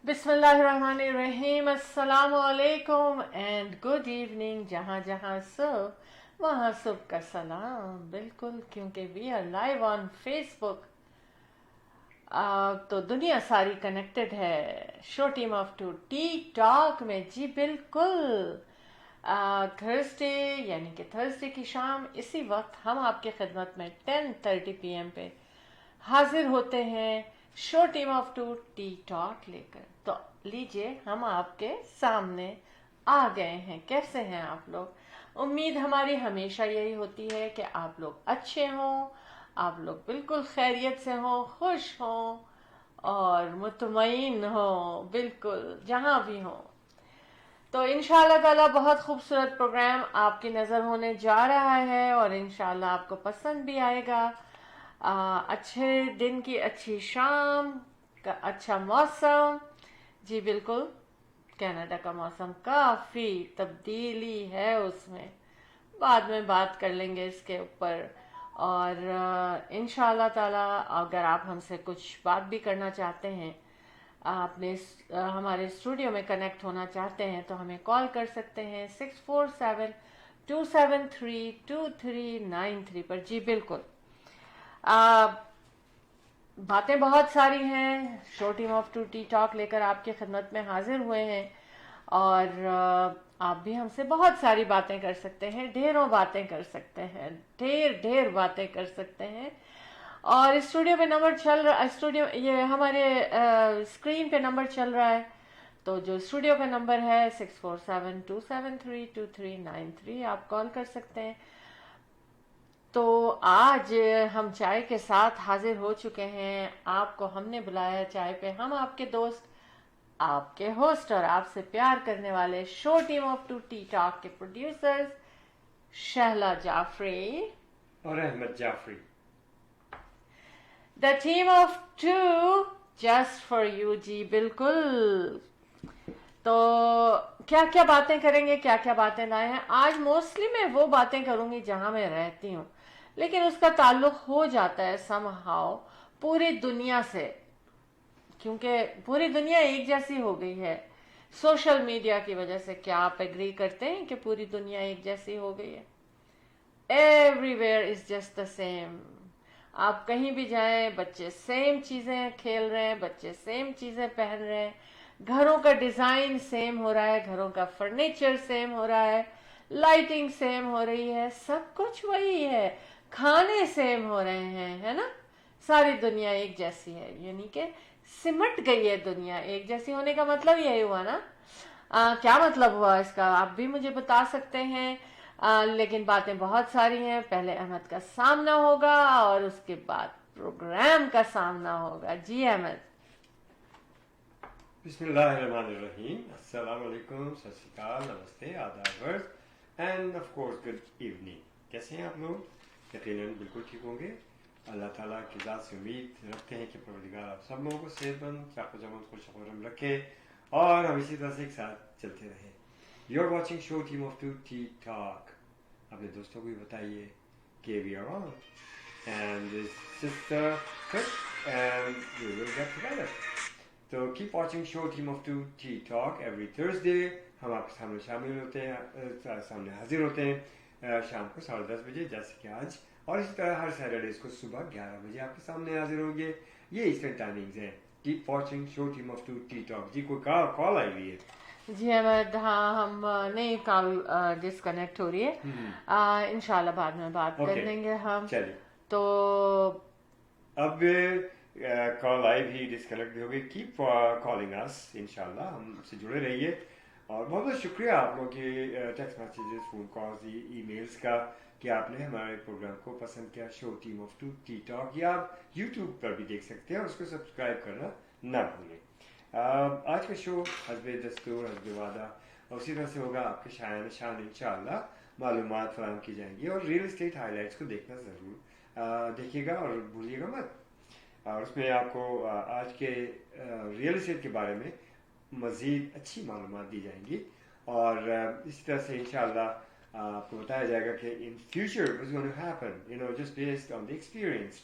बिस्मिल्लाहिर्रहमानिर्रहीम, अस्सलामु अलैकुम एंड गुड इवनिंग। जहाँ जहाँ सब वहाँ सब का सलाम। बिल्कुल, क्योंकि we are live on Facebook. तो दुनिया सारी कनेक्टेड है show team of two T talk में। जी बिल्कुल, थर्सडे यानी कि थर्सडे की शाम इसी वक्त हम आपके खिदमत में 10:30 PM पे हाजिर होते हैं show team of two T talk लेकर। तो लीजिए, हम आपके सामने आ गए हैं। कैसे हैं आप लोग? उम्मीद हमारी हमेशा यही होती है कि आप लोग अच्छे हों, आप लोग बिल्कुल खैरियत से हों, खुश हों और मुतमईन हों, बिल्कुल जहां भी हों। तो इंशाल्लाह ताला बहुत खूबसूरत प्रोग्राम आपकी नज़र होने जा रहा है और इंशाल्लाह आपको पसंद भी आएगा। अच्छे दिन की अच्छी शाम का अच्छा मौसम। जी बिल्कुल, कनाडा का मौसम काफ़ी तब्दीली है उसमें। बाद में बात कर लेंगे इसके ऊपर। और इंशाल्लाह ताला अगर आप हमसे कुछ बात भी करना चाहते हैं, आपने हमारे स्टूडियो में कनेक्ट होना चाहते हैं, तो हमें कॉल कर सकते हैं 647-273-2393 पर। जी बिल्कुल, आ, बातें बहुत सारी हैं। Show team of two T talk लेकर आपके खिदमत में हाजिर हुए हैं और आप भी हमसे बहुत सारी बातें कर सकते हैं, ढेरों बातें कर सकते हैं, ढेर ढेर बातें कर सकते हैं। और स्टूडियो पे नंबर चल रहा, स्टूडियो ये हमारे स्क्रीन पे नंबर चल रहा है। तो जो स्टूडियो पे नंबर है 647-273-2393, आप कॉल कर सकते हैं। तो आज हम चाय के साथ हाजिर हो चुके हैं। आपको हमने बुलाया चाय पे, हम आपके दोस्त, आपके होस्ट और आपसे प्यार करने वाले show team of two T talk के प्रोड्यूसर्स शहला जाफरी और Ahmed Jafri. The team of two just for you. जी बिल्कुल। तो क्या क्या बातें करेंगे, क्या क्या बातें लाए हैं आज? मोस्टली मैं वो बातें करूंगी जहां मैं रहती हूँ, लेकिन उसका ताल्लुक हो जाता है समहाउ पूरी दुनिया से, क्योंकि पूरी दुनिया एक जैसी हो गई है सोशल मीडिया की वजह से। क्या आप एग्री करते हैं कि पूरी दुनिया एक जैसी हो गई है? Everywhere is just the same. आप कहीं भी जाएं, बच्चे सेम चीजें खेल रहे हैं, बच्चे सेम चीजें पहन रहे हैं, घरों का डिजाइन सेम हो रहा है, घरों का फर्नीचर सेम हो रहा है, लाइटिंग सेम हो रही है, सब कुछ वही है, खाने सेम हो रहे हैं, है ना? सारी दुनिया एक जैसी है, यानी कि सिमट गई है दुनिया। एक जैसी होने का मतलब यही हुआ ना? क्या मतलब हुआ इसका आप भी मुझे बता सकते हैं। लेकिन बातें बहुत सारी हैं। पहले अहमद का सामना होगा और उसके बाद प्रोग्राम का सामना होगा। जी अहमद। बिस्मिल्लाहिर्रहमानिर्रहीम, अस्सलाम वालेकुम, सत श्री अकाल, नमस्ते, आदाब end of course good evening. कैसे हैं आप लोग? यकीनन बिल्कुल ठीक होंगे। अल्लाह ताला की ज़ात से उम्मीद रखते हैं कि परवरदिगार आप सब लोगों को सेहतमंद, चाको-चौबंद, खुश-खुर्रम रखे और हम इसी तरह से एक साथ चलते रहें। You are watching show team of two T talk. अपने दोस्तों को भी बताइए कि we are on and this sister cook and we will get together. तो keep watching show team of two T talk every Thursday. हम आपके सामने शामिल होते हैं, सामने हाजिर होते हैं शाम को 10:30 बजे जैसे कि आज, और इसी तरह हर सैटरडेज को सुबह 11 बजे आपके सामने हाजिर होंगे। ये ईस्टर्न टाइमिंग्स हैं। Keep watching show team of two T talk. जी कोई कॉल आई हुई है? जी अहमद, हाँ, हम नहीं, कॉल डिस्कनेक्ट हो रही है। इंशाल्लाह बाद में बात कर लेंगे हम। चलिए, तो अब कॉल आई भी, डिस्कनेक्ट भी हो गई। कीप कॉलिंग अस, इंशाल्लाह हमसे जुड़े रहिए। और बहुत बहुत शुक्रिया आप लोगों के text messages, phone calls, emails का कि आपने हमारे प्रोग्राम को पसंद किया। Show team of two T talk या आप यूट्यूब पर भी देख सकते हैं और उसको सब्सक्राइब करना ना भूलें। आज का शो हस्बे दस्तूर, हस्बे वादा और उसी तरह से होगा। आपके शान शान इंशाल्लाह मालूमात फराहम की जाएंगी और रियल इस्टेट हाईलाइट्स को देखना ज़रूर देखिएगा और भूलिएगा मत। और उसमें आपको आज के रियल इस्टेट के बारे में मज़ीद अच्छी मालूमात दी जाएंगी और इसी तरह से इंशाल्लाह आपको बताया जाएगा कि in future what's going to happen, you know, just based on the experience.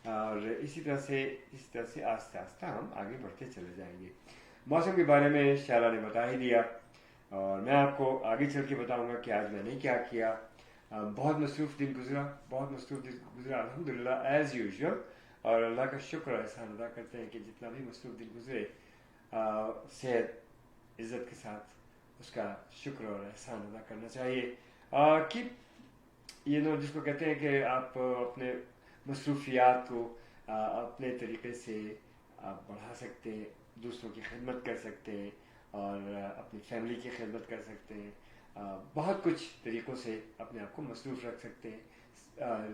और इसी तरह से आस्ते आस्ते हम आगे बढ़ते चले जाएंगे। मौसम के बारे में शाला ने बता ही दिया और मैं आपको आगे चल के बताऊंगा कि आज मैंने क्या किया। बहुत मसरूफ़ दिन गुजरा, बहुत मसरूफ़ दिन गुजरा अल्हम्दुलिल्लाह एज़ यूजुअल। और अल्लाह का शुक्र एहसान अदा करते हैं कि जितना भी मसरूफ़ दिन गुजरे सेहत इज़्ज़त के साथ उसका शुक्र और एहसान अदा करना चाहिए। कि जिसको कहते हैं कि आप अपने मसरूफियात को अपने तरीके से आप बढ़ा सकते हैं, दूसरों की खिदमत कर सकते हैं और अपनी फैमिली की खिदमत कर सकते हैं। बहुत कुछ तरीक़ों से अपने आप को मसरूफ़ रख सकते हैं।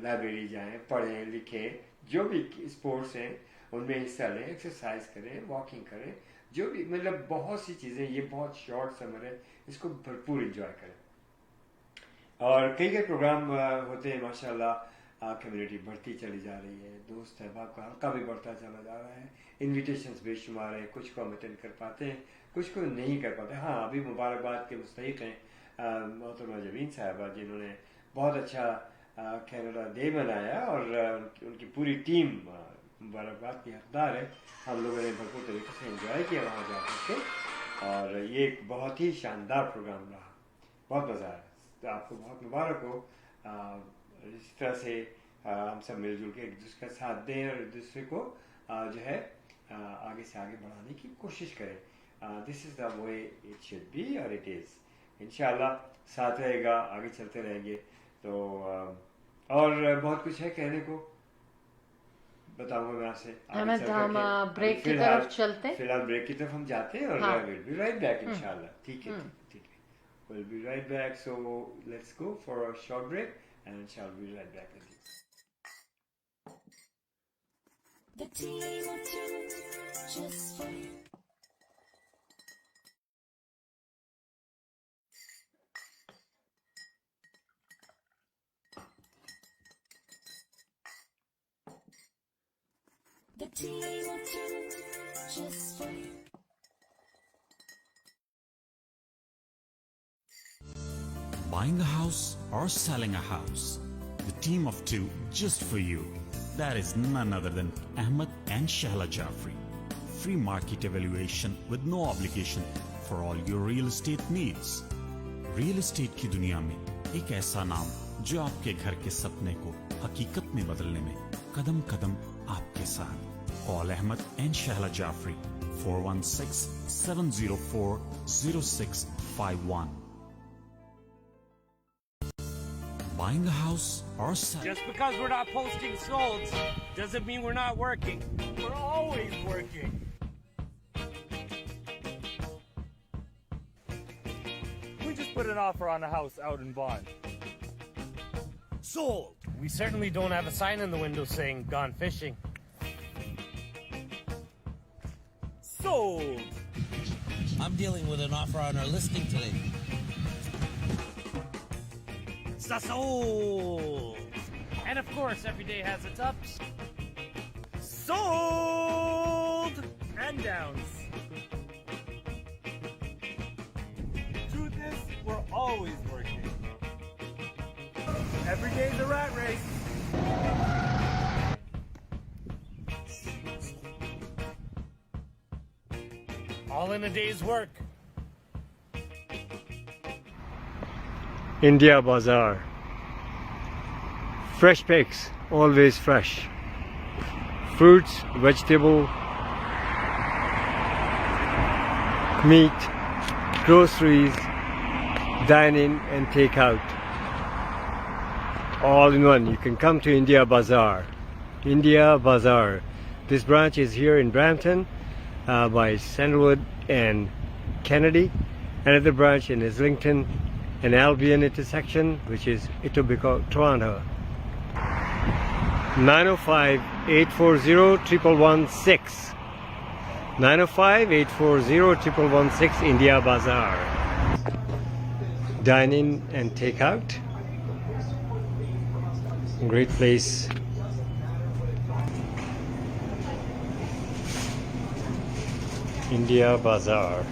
लाइब्रेरी जाएं, पढ़ें, लिखें, जो भी स्पोर्ट्स हैं उनमें हिस्सा लें, एक्सरसाइज करें, वॉकिंग करें, जो भी मतलब बहुत सी चीज़ें। ये बहुत शॉर्ट समर है, इसको भरपूर इंजॉय करें। और कई प्रोग्राम होते हैं माशाल्लाह। कम्युनिटी बढ़ती चली जा रही है, दोस्त अहबाब का हल्का भी बढ़ता चला जा रहा है। इन्विटेशंस बेशुमार हैं, कुछ को हम अटेंड कर पाते हैं, कुछ को नहीं कर पाते। हाँ, अभी मुबारकबाद के मुस्तहिक हैं मोहतरमा जमीन साहिबा, जिन्होंने बहुत अच्छा कैनेडा डे मनाया और उनकी पूरी टीम मुबारकबाद की हकदार है। हम लोगों ने भरपूर तरीके से एंजॉय किया वहाँ जा करके और ये एक बहुत ही शानदार प्रोग्राम रहा, बहुत मज़ा आया। तो आपको बहुत मुबारक हो। इस तरह से हम सब मिलजुल के एक दूसरे का साथ दें और एक दूसरे को जो है आगे से आगे बढ़ाने की कोशिश करें। This is the way it should be और इट इज़। इंशाल्लाह साथ रहेगा, आगे चलते रहेंगे। तो और बहुत कुछ है कहने को, बताऊंगा मैं आपसे। हम ब्रेक की तरफ चलते हैं, फिलहाल ब्रेक की तरफ हम जाते हैं और विल बी राइट बैक इंशाल्लाह। ठीक है, ठीक है, we'll be right back. So let's go for a short break and shall be right back with you. The team of two, just for you. The team of two, just for you. Buying a house or selling a house, the team of two just for you. That is none other than Ahmed and Shahla Jafri. Free market evaluation with no obligation for all your real estate needs. Real estate की दुनिया में एक ऐसा नाम जो आपके घर के सपने को हकीकत में बदलने में कदम कदम आपके साथ। Call Ahmed and Shahla Jafri 416-704-0651. Buying a house or selling. Just because we're not posting solds doesn't mean we're not working. We're always working. We just put an offer on a house out in Bond. Sold! We certainly don't have a sign in the window saying gone fishing. Sold! I'm dealing with an offer on our listing today. Sold! And of course, every day has its ups. Sold! And downs. Truth is, we're always working. Every day's a rat race. All in a day's work. India Bazaar. Fresh pigs, always fresh. Fruits, vegetable, meat, groceries, dine in and take out. All in one. You can come to India Bazaar. India Bazaar. This branch is here in Brampton by Sandalwood and Kennedy. Another branch in Islington and Albion intersection, which is Etobicoke, Toronto. 905-840-1116. 905-840-1116 India Bazaar. Dine in and take out. Great place. India Bazaar.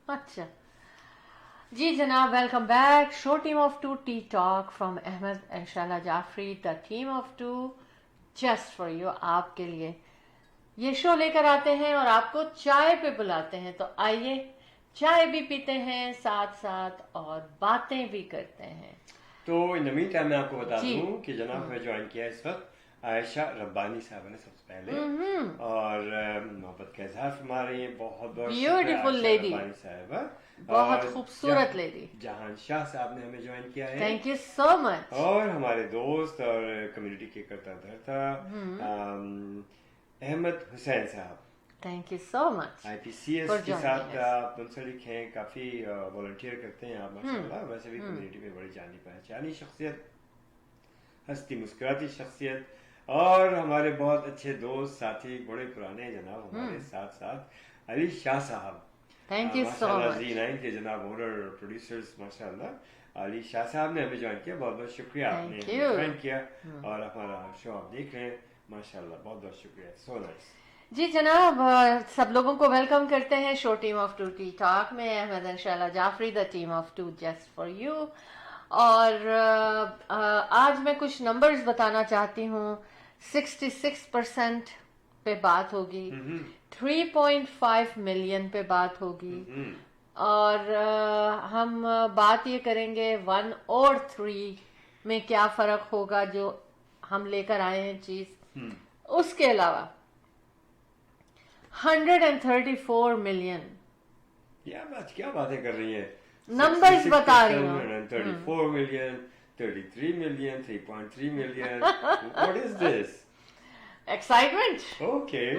अच्छा जी जनाब, welcome back. Show team of two T talk from Ahmed and शाला Jafri, the team of two just for you. आपके लिए ये show लेकर आते हैं और आपको चाय पे बुलाते हैं. तो आइए चाय भी पीते हैं साथ साथ और बातें भी करते हैं. तो इन द मीन टाइम मैं आपको बता जी. दूं कि जनाब हमें ज्वाइन किया इस वक्त आयशा रब्बानी साहब ने सबसे पहले, और मोहब्बत का इजहार फरमा रही है. बहुत बहुत Beautiful शुक्रिया lady. आयशा रब्बानी साहबा. बहुत और खूबसूरत लेडी. जहान शाह साहब ने हमें ज्वाइन किया है. Thank you so much. और हमारे दोस्त और कम्युनिटी के करता धरता अहमद हुसैन साहब, thank you so much. IPCS For के joining साथ us. आप मुंसलिक हैं, काफी वॉलंटियर करते हैं आप माशाल्लाह. वैसे भी कम्युनिटी में बड़ी जानी पहचानी शख्सियत, हंसती मुस्कुराती शख्सियत, और हमारे बहुत अच्छे दोस्त साथी बड़े पुराने जनाब हमारे साथ साथ अली शाह साहब. थैंक यू सो माशाल्लाह मच. Z9 के जनाब ओनर प्रोड्यूसर्स माशाल्लाह अली शाह साहब ने हमें ज्वाइन किया. बहुत बहुत शुक्रिया Thank आपने you. ज्वाइन किया और हमारा शो आप देख रहे हैं. माशाल्लाह बहुत बहुत शुक्रिया. So nice. जी जनाब, सब लोगों को वेलकम करते हैं show team of two T talk में. अहमद एंड शाला Jafri, the team of two just for you. और आज मैं कुछ नंबर्स बताना चाहती हूँ. 66% पे बात होगी, 3.5 मिलियन पे बात होगी, और हम बात ये करेंगे 1 और 3 में क्या फर्क होगा जो हम लेकर आए हैं चीज. उसके अलावा 134 मिलियन क्या बातें कर रही हैं. Numbers बता रही हूँ. 134 million, 33 million, 3.3 million. What is this? Excitement. Okay.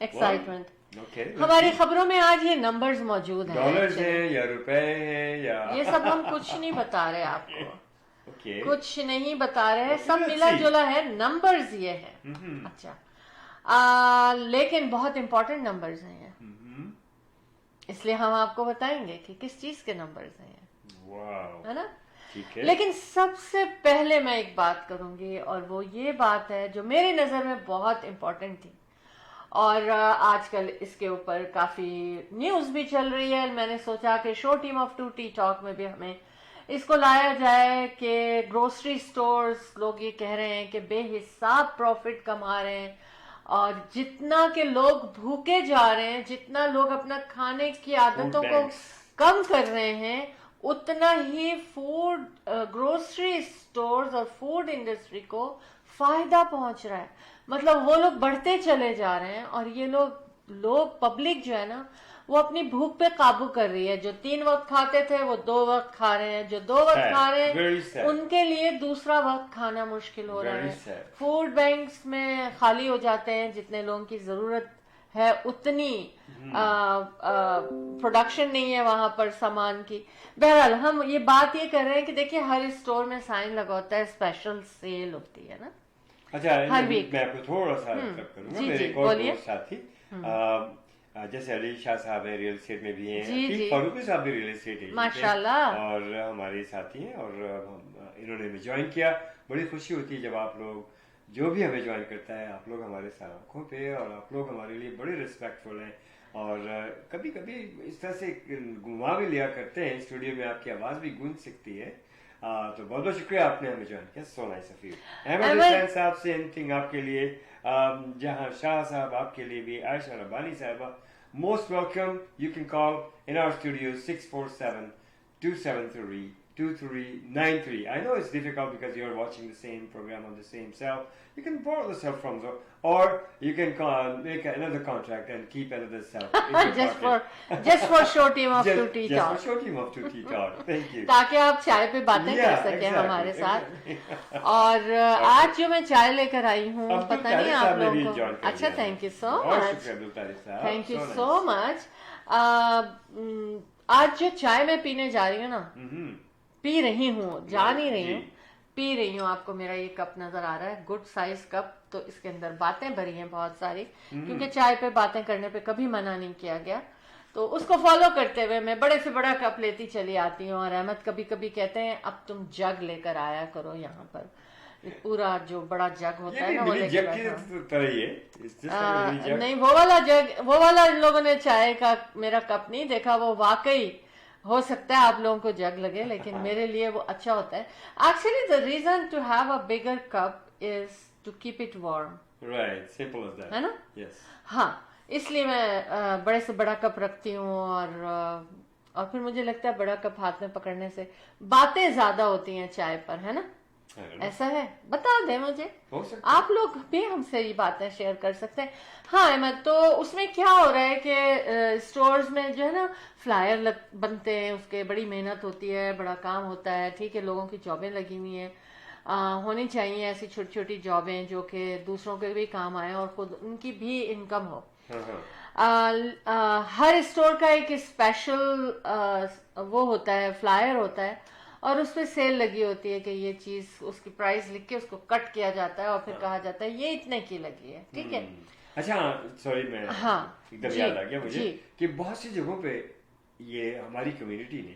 Excitement. Okay. हमारी खबरों में आज ये नंबर्स मौजूद हैं. डॉलर्स हैं या रुपए हैं या ये सब हम कुछ नहीं बता रहे आपको. Okay. कुछ नहीं बता रहे. सब let's मिला see. जुला है. नंबर्स ये है. अच्छा. लेकिन बहुत इंपॉर्टेंट नंबर्स हैं ये, इसलिए हम आपको बताएंगे कि किस चीज के नंबर्स हैं ये, वाओ. है ना. ठीक है. लेकिन सबसे पहले मैं एक बात करूंगी, और वो ये बात है जो मेरी नजर में बहुत इंपॉर्टेंट थी, और आजकल इसके ऊपर काफी न्यूज भी चल रही है. मैंने सोचा कि show team of two T talk में भी हमें इसको लाया जाए कि ग्रोसरी स्टोर्स, लोग ये कह रहे हैं कि बेहिसाब प्रॉफिट कमा रहे हैं, और जितना के लोग भूखे जा रहे हैं, जितना लोग अपना खाने की आदतों को banks. कम कर रहे हैं, उतना ही फूड ग्रोसरी स्टोर्स और फूड इंडस्ट्री को फायदा पहुंच रहा है. मतलब वो लोग बढ़ते चले जा रहे हैं, और ये लोग पब्लिक जो है ना, वो अपनी भूख पे काबू कर रही है. जो 3 वक्त खाते थे वो 2 वक्त खा रहे हैं, जो 2 वक्त Sad. खा रहे Very हैं sad. उनके लिए दूसरा वक्त खाना मुश्किल हो रहा Very है. sad. फूड बैंक्स में खाली हो जाते हैं. जितने लोगों की जरूरत है उतनी प्रोडक्शन नहीं है वहां पर सामान की. बहरहाल हम ये बात ये कर रहे हैं कि देखिए हर स्टोर में साइन लगा होता है, स्पेशल सेल होती है ना. अच्छा, हर वीक. मैं आपको थोड़ा सा इंटरप्ट करूंगा. जी, मेरे जी, एक और बोलिए. दोस्त साथी, जैसे अली शाह साहब है, रियल एस्टेट में भी हैं. जी, अतीक जी. फारूकी साहब भी रियल एस्टेट एजेंट हैं, माशाल्लाह. और हमारे साथी हैं, और इन्होंने हमें ज्वाइन किया. बड़ी खुशी होती है जब आप लोग, जो भी हमें ज्वाइन करता है, आप लोग हमारे साथ आंखों पे, और आप लोग हमारे लिए बड़े रिस्पेक्टफुल हैं, और कभी कभी इस तरह से घुमा भी लिया करते हैं. स्टूडियो में आपकी आवाज़ भी गूंज सकती है. तो बहुत बहुत शुक्रिया आपने हमें ज्वाइन किया. So nice of you. Ahmed Hussain sahab से एनीथिंग आपके लिए, जहां शाह साहब आपके लिए भी, Ayesha Rabbani sahiba, most welcome. You can call in our studio 647-273-2393. I know it's difficult because you're watching the same program on the same cell. You can borrow the cell from the, or you can make another contract and keep another cell. in your pocket. just for show team of Just- two tea just talk. for show team of 2T Talk. Thank you. ताकि आप चाय पे बातें कर Yeah, सकें exactly, हमारे साथ. exactly. और आज जो मैं चाय लेकर आई हूँ, अब्दुल पता नहीं तारिक आप साहब ने भी लोगों join को. कर अच्छा, लिया. थैंक यू सो बहुत मच. शुक्रिया अब्दुल तारिक साहब. Thank you So so nice. Much. आज जो चाय मैं पीने जा रही हूँ ना, पी रही हूँ, जा नहीं रही हूँ, पी रही हूँ. आपको मेरा ये कप नजर आ रहा है, गुड साइज कप. तो इसके अंदर बातें भरी हैं बहुत सारी, क्योंकि चाय पे बातें करने पे कभी मना नहीं किया गया. तो उसको फॉलो करते हुए मैं बड़े से बड़ा कप लेती चली आती हूँ. और अहमद कभी कभी कहते हैं अब तुम जग लेकर आया करो यहाँ पर. पूरा जो बड़ा जग होता है ना वो मिनी लेके जग की बैठा हूँ। तरह ही है, It's just like a mini jug. नहीं, वो वाला जग, वो वाला इन लोगों ने चाय का मेरा कप नहीं देखा, वो वाकई हो सकता है आप लोगों को जग लगे, लेकिन मेरे लिए वो अच्छा होता है। Actually the reason to have a bigger cup is to keep it warm, Right, simple as that. है ना? Yes. हाँ, इसलिए मैं बड़े से बड़ा कप रखती हूँ। और फिर मुझे लगता है बड़ा कप हाथ में पकड़ने से बातें ज्यादा होती हैं चाय पर, है ना? I don't know. ऐसा है, बता दे मुझे, हो सकता है। आप लोग भी हमसे ये बातें शेयर कर सकते हैं। हाँ अहमद, तो उसमें क्या हो रहा है कि स्टोर्स में जो है ना फ्लायर बनते हैं, उसके बड़ी मेहनत होती है, बड़ा काम होता है। ठीक है, लोगों की जॉबें लगी हुई हैं, होनी चाहिए ऐसी छोटी छोटी जॉबें जो कि दूसरों के भी काम आए और खुद उनकी भी इनकम हो। हर स्टोर का एक स्पेशल वो होता है, फ्लायर होता है, और उस पर सेल लगी होती है कि ये चीज, उसकी प्राइस लिख के उसको कट किया जाता है और फिर कहा जाता है ये इतने की लगी है। ठीक है। अच्छा, सॉरी, मैं हाँ, एकदम जी, याद आ गया मुझे जी। कि बहुत सी जगहों पे ये हमारी कम्युनिटी ने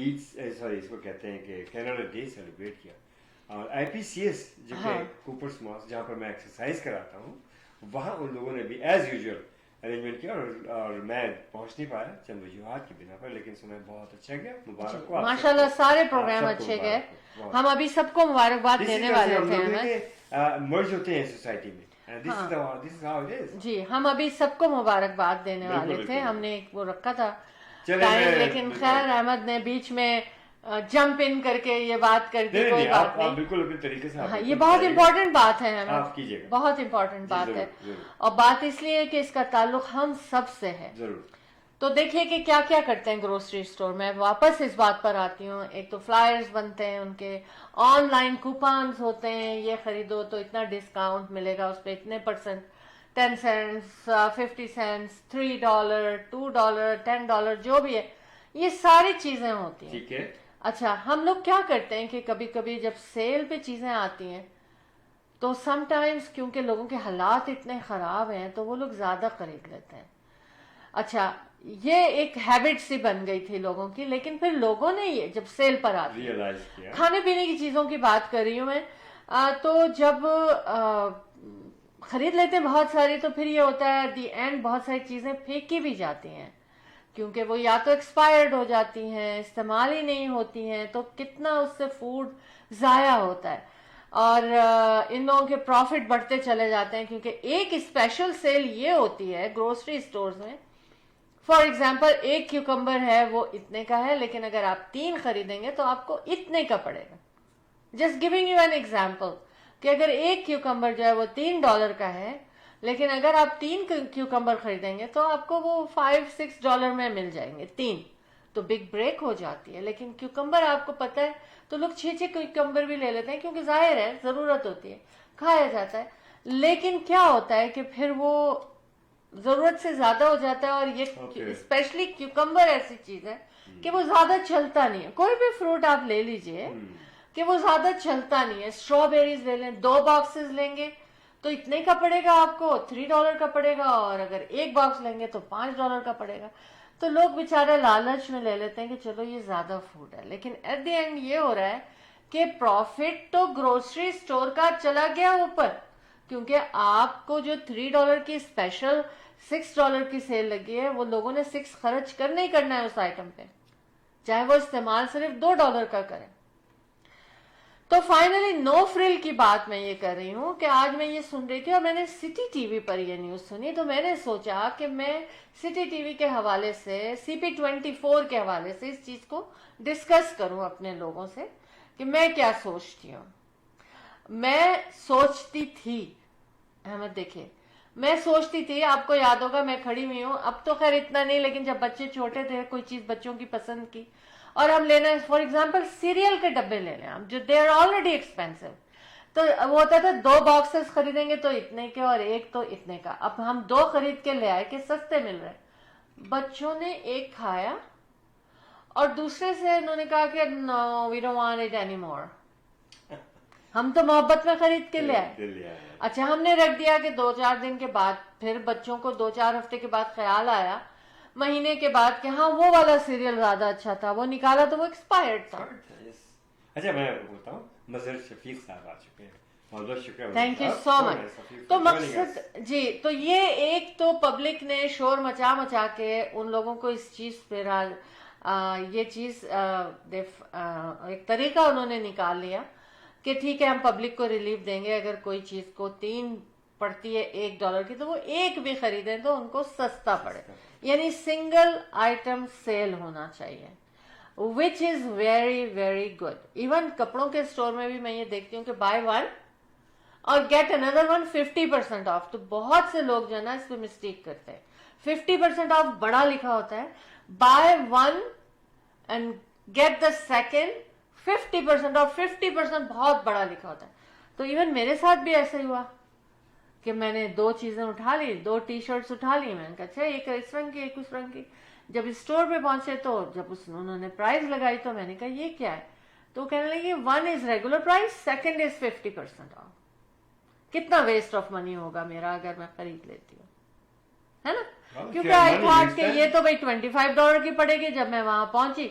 ईद, सॉरी इसको कहते हैं कि कैनेडा डे सेलिब्रेट किया। और IPCS जो हाँ। कि कूपर्स मॉस जहाँ पर मैं एक्सरसाइज कराता हूँ, वहाँ उन लोगों ने भी एज यूजुअल अरेंजमेंट किया। और मैं पहुंच नहीं पाया चंद वजूहात की बिना पर, लेकिन सुना बहुत अच्छा गया। मुबारक हो आप माशाल्लाह, सबको। सारे आप प्रोग्राम सबको अच्छे गए। मुबारक हो। हम अभी सबको मुबारकबाद इसी देने तरह से वाले हम थे लोग हमें। मर्ज होते हैं सोसाइटी में, and this is how it is. जी, हम अभी सबको मुबारकबाद देने बिल्कुल, वाले थे। बिल्कुल। हमने एक वो रखा था चले टाइम, मैं- लेकिन खैर अहमद ने बीच में जंप इन करके ये बात कर दी। नहीं कोई नहीं, बात आप नहीं। बिल्कुल अपने तरीके से आप हाँ, ये बिल्कुल बहुत बताइए। इम्पोर्टेंट बात है अहमद, आप कीजिएगा। बहुत इम्पोर्टेंट जी, बात जरूर, है। जरूर। और बात इसलिए है कि इसका ताल्लुक हम सब से है। जरूर। तो देखिए कि क्या क्या करते हैं ग्रोसरी स्टोर में। वापस इस बात पर आती हूँ। एक तो फ्लायर्स बनते हैं, उनके ऑनलाइन कूपन्स होते हैं, ये खरीदो तो इतना डिस्काउंट मिलेगा, उस पर इतने %, 10 सेंट्स, 50 सेंट्स, $3, $2, $10, जो भी है, ये सारी चीजें होती हैं। ठीक है। अच्छा, हम लोग क्या करते हैं कि कभी कभी जब सेल पे चीजें आती हैं तो समटाइम्स क्योंकि लोगों के हालात इतने खराब हैं तो वो लोग ज्यादा खरीद लेते हैं। अच्छा, ये एक हैबिट सी बन गई थी लोगों की, लेकिन फिर लोगों ने ये जब सेल पर आती है, रियलाइज किया। खाने पीने की चीजों की बात कर रही हूँ मैं, तो जब खरीद लेते हैं बहुत सारी, तो फिर ये होता है एट दी एंड बहुत सारी चीजें फेंकी भी जाती हैं क्योंकि वो या तो एक्सपायर्ड हो जाती हैं, इस्तेमाल ही नहीं होती हैं, तो कितना उससे फूड जाया होता है। और इन लोगों के प्रॉफिट बढ़ते चले जाते हैं क्योंकि एक स्पेशल सेल ये होती है ग्रोसरी स्टोर्स में। फॉर एग्जाम्पल, एक क्यूकम्बर है वो इतने का है, लेकिन अगर आप 3 खरीदेंगे तो आपको इतने का पड़ेगा। Just giving you an example कि अगर एक क्यूकम्बर जो है वो $3 का है, लेकिन अगर आप 3 क्यूकम्बर खरीदेंगे तो आपको वो $5-6 में मिल जाएंगे 3, तो बिग ब्रेक हो जाती है। लेकिन क्यूकम्बर आपको पता है तो लोग 6-6 क्यूकम्बर भी ले लेते हैं क्योंकि जाहिर है जरूरत होती है, खाया जाता है। लेकिन क्या होता है कि फिर वो जरूरत से ज्यादा हो जाता है। और ये स्पेशली क्यूकम्बर ऐसी चीज है कि वो ज्यादा चलता नहीं है। कोई भी फ्रूट आप ले लीजिए कि वो ज्यादा चलता नहीं है। स्ट्रॉबेरीज ले लें, 2 बॉक्सेस लेंगे तो इतने का पड़ेगा आपको, $3 का पड़ेगा, और अगर 1 बॉक्स लेंगे तो $5 का पड़ेगा। तो लोग बेचारे लालच में ले लेते हैं कि चलो ये ज्यादा फूड है, लेकिन एट द एंड ये हो रहा है कि प्रॉफिट तो ग्रोसरी स्टोर का चला गया ऊपर, क्योंकि आपको जो $3 की स्पेशल $6 की सेल लगी है, वो लोगों ने 6 खर्च करना ही करना है उस आइटम पे, चाहे वो इस्तेमाल सिर्फ $2 का करें। तो फाइनली नो फ्रिल की बात मैं ये कर रही हूँ कि आज मैं ये सुन रही थी और मैंने सिटी टीवी पर ये न्यूज सुनी, तो मैंने सोचा कि मैं सिटी टीवी के हवाले से, CP24 के हवाले से इस चीज को डिस्कस करूं अपने लोगों से कि मैं क्या सोचती हूँ। मैं सोचती थी अहमद, देखिए, मैं सोचती थी, आपको याद होगा मैं खड़ी हुई हूँ, अब तो खैर इतना नहीं, लेकिन जब बच्चे छोटे थे, कोई चीज बच्चों की पसंद की और हम लेना, फॉर एग्जाम्पल सीरियल के डब्बे ले लें हम, जो दे आर ऑलरेडी एक्सपेंसिव, तो वो होता था 2 बॉक्सेस खरीदेंगे तो इतने के और 1 तो इतने का। अब हम 2 खरीद के ले आए कि सस्ते मिल रहे, बच्चों ने 1 खाया और दूसरे से उन्होंने कहा कि no we don't want it any more. हम तो मोहब्बत में खरीद के ले आए। अच्छा, हमने रख दिया कि 2-4 दिन के बाद, फिर बच्चों को 2-4 हफ्ते के बाद ख्याल आया, महीने के बाद, कि हाँ वो वाला सीरियल ज्यादा अच्छा था, वो निकाला तो वो एक्सपायर्ड था। अच्छा, मैं बोलता हूँ, मजहर शफीक साहब आ चुके हैं। बहुत बहुत शुक्रिया। Thank you so much. तो मकसद जी, तो ये एक तो पब्लिक ने शोर मचा मचा के उन लोगों को इस चीज पे ये चीज एक तरीका उन्होंने निकाल लिया कि ठीक है हम पब्लिक को रिलीफ देंगे, अगर कोई चीज को 3 पड़ती है $1 की तो वो एक भी खरीदें तो उनको सस्ता पड़े, यानी सिंगल आइटम सेल होना चाहिए, which is very very good. Even कपड़ों के स्टोर में भी मैं ये देखती हूँ कि बाय 1 और गेट अनदर 1 50% ऑफ। तो बहुत से लोग जो है ना इस पे मिस्टेक करते हैं। 50% ऑफ बड़ा लिखा होता है, buy 1 and get the second 50% off, 50% बहुत बड़ा लिखा होता है। तो इवन मेरे साथ भी ऐसा ही हुआ कि मैंने 2 चीजें उठा ली, 2 टी-शर्ट्स उठा ली। मैंने कहा अच्छा एक इस रंग की एक उस रंग की। जब स्टोर पे पहुंचे तो जब उन्होंने प्राइस लगाई तो मैंने कहा ये क्या है, तो कहने लगे 1 is regular price, second is 50% of. कितना वेस्ट ऑफ मनी होगा मेरा अगर मैं खरीद लेती हूँ, है ना? क्योंकि आई थॉट कि ये तो भाई $25 की पड़ेगी। जब मैं वहां पहुंची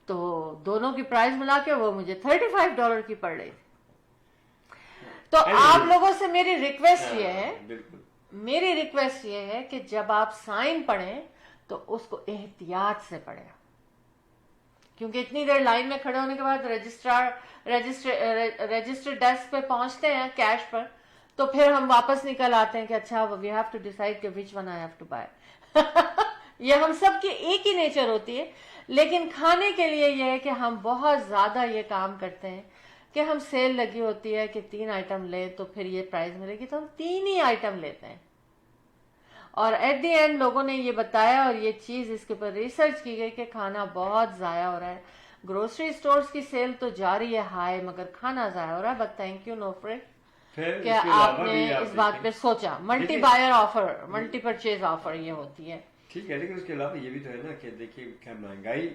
तो दोनों की प्राइस मिला के वो मुझे $35 की पड़ रही। तो आप लोगों से मेरी रिक्वेस्ट ये है कि जब आप साइन पढ़ें तो उसको एहतियात से पढ़ें, क्योंकि इतनी देर लाइन में खड़े होने के बाद रजिस्टर डेस्क पे पहुंचते हैं कैश पर, तो फिर हम वापस निकल आते हैं कि अच्छा वी हैव टू डिसाइड कि which one I have to buy. ये हम सब की एक ही नेचर होती है, लेकिन खाने के लिए ये है कि हम बहुत ज्यादा ये काम करते हैं कि हम सेल लगी होती है कि 3 आइटम ले तो फिर ये प्राइस मिलेगी, तो हम 3 ही आइटम लेते हैं। और एट द एंड लोगों ने ये बताया और ये चीज इसके ऊपर रिसर्च की गई कि खाना बहुत जाया हो रहा है। ग्रोसरी स्टोर्स की सेल तो जारी है हाई, मगर खाना जाया हो रहा है। बट थैंक यू नोफ्रेड क्या आपने इस बात पे सोचा। Multi buyer offer, multi purchase offer ये होती है, ठीक है। लेकिन उसके अलावा ये भी तो है ना कि देखिए क्या महंगाई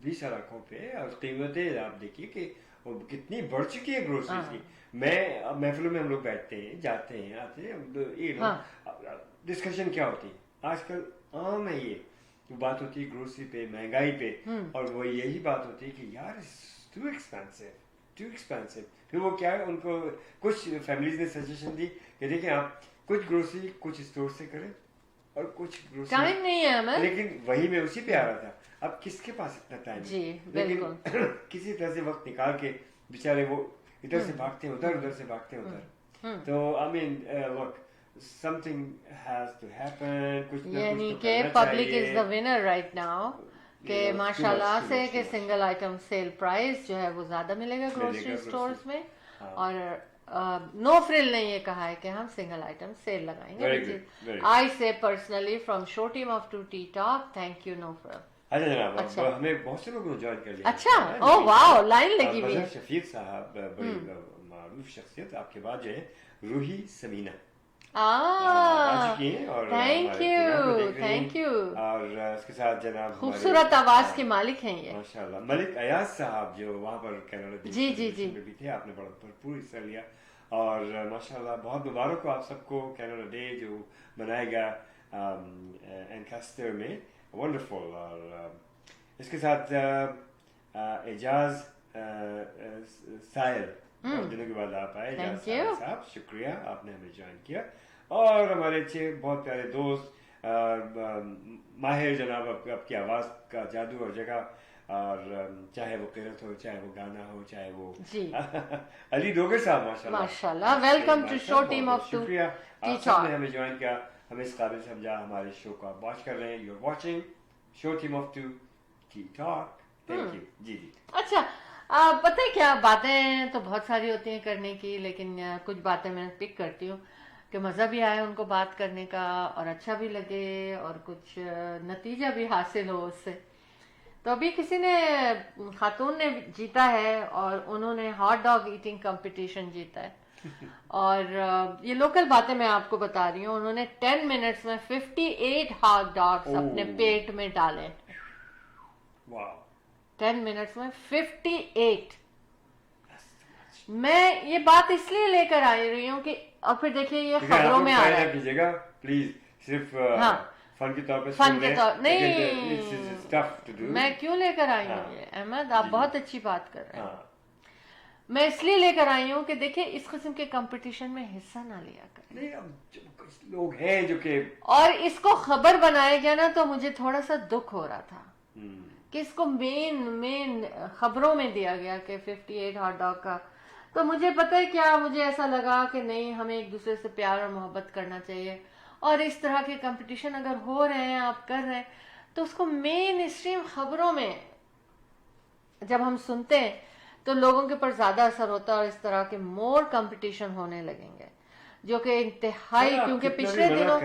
भी सड़कों पे और कीमतें आप देखिए कि वो कितनी बढ़ चुकी है ग्रोसरीज की। मैं महफिलों में हम लोग बैठते हैं, जाते हैं, आते हैं, डिस्कशन क्या होती है आजकल आम है ये बात होती है ग्रोसरी पे, महंगाई पे, और वो यही बात होती है कि यार टू एक्सपेंसिव। फिर वो क्या है, उनको कुछ फैमिलीज ने सजेशन दी कि देखिए आप कुछ ग्रोसरी कुछ स्टोर से करें और कुछ ग्रोसरी टाइम नहीं है हमें। लेकिन वही मैं उसी पे आ रहा था, अब किसके पास इतना टाइम जी, लेकिन किसी तरह से वक्त निकाल के बेचारे वो इधर से भागते हैं उधर, उधर से भागते हैं उधर। तो I mean look something has to happen, कुछ ना यानी कुछ कि public is the winner right now कि माशाल्लाह से कि सिंगल आइटम सेल प्राइस जो है वो ज्यादा मिलेगा ग्रोसरी स्टोर्स में। और नो फ्रिल ने ये कहा है कि हम सिंगल आइटम सेल लगाएंगे। I say personally from show team of two T talk, thank you no frill. अच्छा जनाब, अच्छा हमें बहुत से लोगों ने ज्वाइन कर लिया। अच्छा, ओह वाओ, लाइन लगी हुई है। शफीक साहब बड़ी मारूफ शख्सियत, आपके बाद जो है रूही समीना थैंक यू। और उसके साथ जनाब खूबसूरत आवाज के मालिक हैं ये माशाल्लाह मलिक अयाज साहब जो वहाँ पर कनाडा जी में भी थे, आपने बड़ा भरपूर हिस्सा लिया और माशाल्लाह बहुत मुबारक हो आप सबको कनाडा डे जो मनाएगा एनकास्टर में, वंडरफुल। और इसके साथ एजाज साहिल, दिनों के बाद आप आए एजाज साहब, शुक्रिया आपने हमें ज्वाइन किया। और हमारे अच्छे बहुत प्यारे दोस्त माहिर जनाब, आपकी आवाज़ का जादू और जगह, और चाहे वो किरत हो, चाहे वो गाना हो, चाहे वो अली डोगर साहब माशाल्लाह welcome to show team of two. शुक्रिया आप सबने हमें ज्वाइन किया, हमें इस काबिल समझा, हमारे शो को आप वॉच कर रहे हैं, you are watching show team of two T talk. Thank you जी जी। अच्छा पता है क्या, बातें तो बहुत सारी होती हैं करने की, लेकिन कुछ बातें मैं पिक करती हूँ कि मज़ा भी आए उनको बात करने का और अच्छा भी लगे और कुछ नतीजा भी हासिल हो उससे। तो अभी किसी ने, खातून ने जीता है और उन्होंने हॉट डॉग ईटिंग कंपटीशन जीता है और ये लोकल बातें मैं आपको बता रही हूँ। उन्होंने 10 मिनट्स में 58 हॉट डॉग्स अपने पेट में डाले। 10 मिनट्स में 58। मैं ये बात इसलिए लेकर आ रही हूँ कि, और फिर देखिए ये खबरों में आ रहा है, प्लीज सिर्फ फन के तौर पे, फन के तौर नहीं, मैं क्यों लेकर आई हूँ ये अहमद, आप बहुत अच्छी बात कर रहे हैं। मैं इसलिए लेकर आई हूँ कि देखिए इस किस्म के कंपटीशन में हिस्सा ना लिया कर। नहीं, अब कुछ लोग हैं जो कि और इसको खबर बनाया गया ना तो मुझे थोड़ा सा दुख हो रहा था कि इसको मेन खबरों में दिया गया कि 58 हॉट डॉग का। तो मुझे पता है क्या, मुझे ऐसा लगा कि नहीं, हमें एक दूसरे से प्यार और मोहब्बत करना चाहिए, और इस तरह के कंपटीशन अगर हो रहे हैं, आप कर रहे हैं, तो उसको मेन स्ट्रीम खबरों में जब हम सुनते हैं तो लोगों के ऊपर ज्यादा असर होता है, और इस तरह के मोर कंपटीशन होने लगेंगे जो कि इंतहाई, क्योंकि पिछले दिनों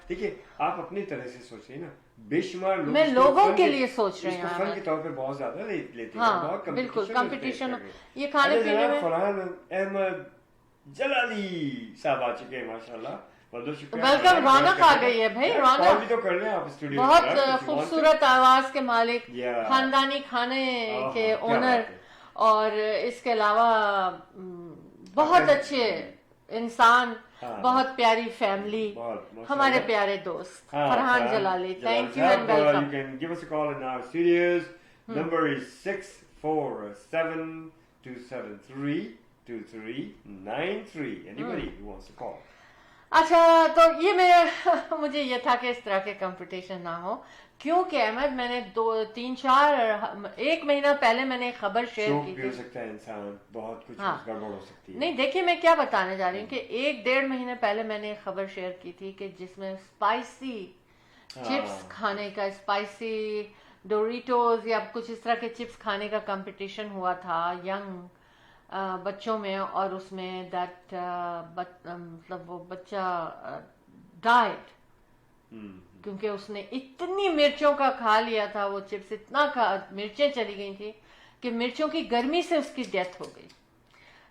देखिए आप अपनी तरह से सोचिए ना, बेशुमार लोग मैं लोगों के लिए सोच रही हूँ, फन के तौर पे बहुत ज्यादा लेते हैं। हाँ, बहुत बिल्कुल कंपटीशन। ये अरे खाने पीने जनाब में फरहान अहमद जलाली साहब आ चुके हैं माशाल्लाह, बहुत बहुत शुक्रिया। वेलकम, रौनक आ गई है भाई, कॉल भी रौनक। तो कर लें आप स्टूडियो में, बहुत यार, खूबसूरत आवाज के मालिक, Yeah. खानदानी खाने के क्या ओनर, बात है। और इसके अलावा बहुत अच्छे इंसान, हाँ। बहुत प्यारी फैमिली, बहुत, माशाल्लाह। हमारे प्यारे दोस्त हाँ, Farhan Farhan Jalali, Jalali thank you साहब, and welcome. You can give us a call in our studios. Number is 647-273-2393. Anybody who wants to call. अच्छा, तो ये मेरे मुझे ये था कि इस तरह के कंपटीशन ना हो, क्योंकि अहमद मैंने 1 महीना पहले मैंने एक खबर शेयर शौक की भी हो थी। सकता है इंसान, बहुत कुछ हाँ। गड़बड़ हो सकती है। नहीं, देखिए मैं क्या बताने जा रही हूँ कि 1-1.5 महीने पहले मैंने एक खबर शेयर की थी कि जिसमें स्पाइसी चिप्स खाने का, स्पाइसी डोरिटोज या कुछ इस तरह के चिप्स खाने का कंपटीशन हुआ था यंग बच्चों में, और उसमें दैट मतलब वो बच्चा डाइट, क्योंकि उसने इतनी मिर्चों का खा लिया था, वो चिप्स इतना मिर्चें चली गई थी कि मिर्चों की गर्मी से उसकी डेथ हो गई।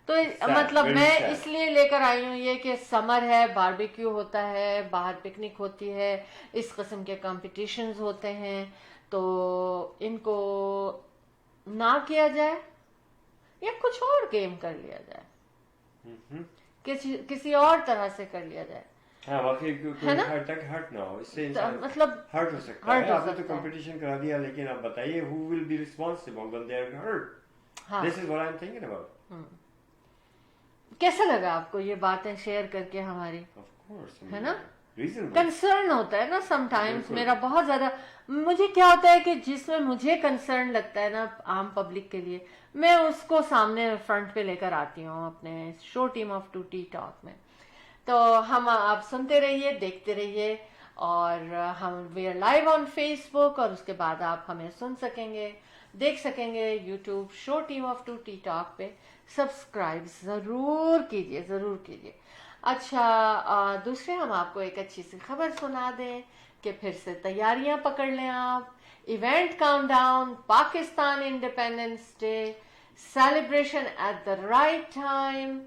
तो मतलब very मैं sad. इसलिए लेकर आई हूँ ये कि समर है, बारबेक्यू होता है, बाहर पिकनिक होती है, इस किस्म के कंपटीशंस होते हैं, तो इनको ना किया जाए या कुछ और गेम कर लिया जाए, किसी और तरह से कर लिया जाए। हाँ, वाकई है ना? हद तक हर्ट ना हो, इससे इंसान मतलब हर्ट हो सकता hurt है। हो आपने तो सकता है। कंपटीशन करा दिया, लेकिन आप बताइए who will be responsible when they are hurt? हाँ, This is what I'm thinking about. कैसा लगा आपको ये बातें शेयर करके हमारी? Of course, I है mean, ना? reasonable. कंसर्न होता है ना समटाइम्स, बिल्कुल। मेरा बहुत ज्यादा। मुझे क्या होता है कि जिसमें मुझे कंसर्न लगता है ना आम पब्लिक के लिए, मैं उसको सामने फ्रंट पे लेकर आती हूँ अपने show team of 2T talk में। तो हम, आप सुनते रहिए, देखते रहिए, और हम we are live on Facebook, और उसके बाद आप हमें सुन सकेंगे, देख सकेंगे YouTube show team of 2T talk पे। सब्सक्राइब जरूर कीजिए, जरूर कीजिए। अच्छा, दूसरे हम आपको एक अच्छी सी खबर सुना दें कि फिर से तैयारियां पकड़ लें आप। Event countdown, Pakistan independence day celebration at the right time,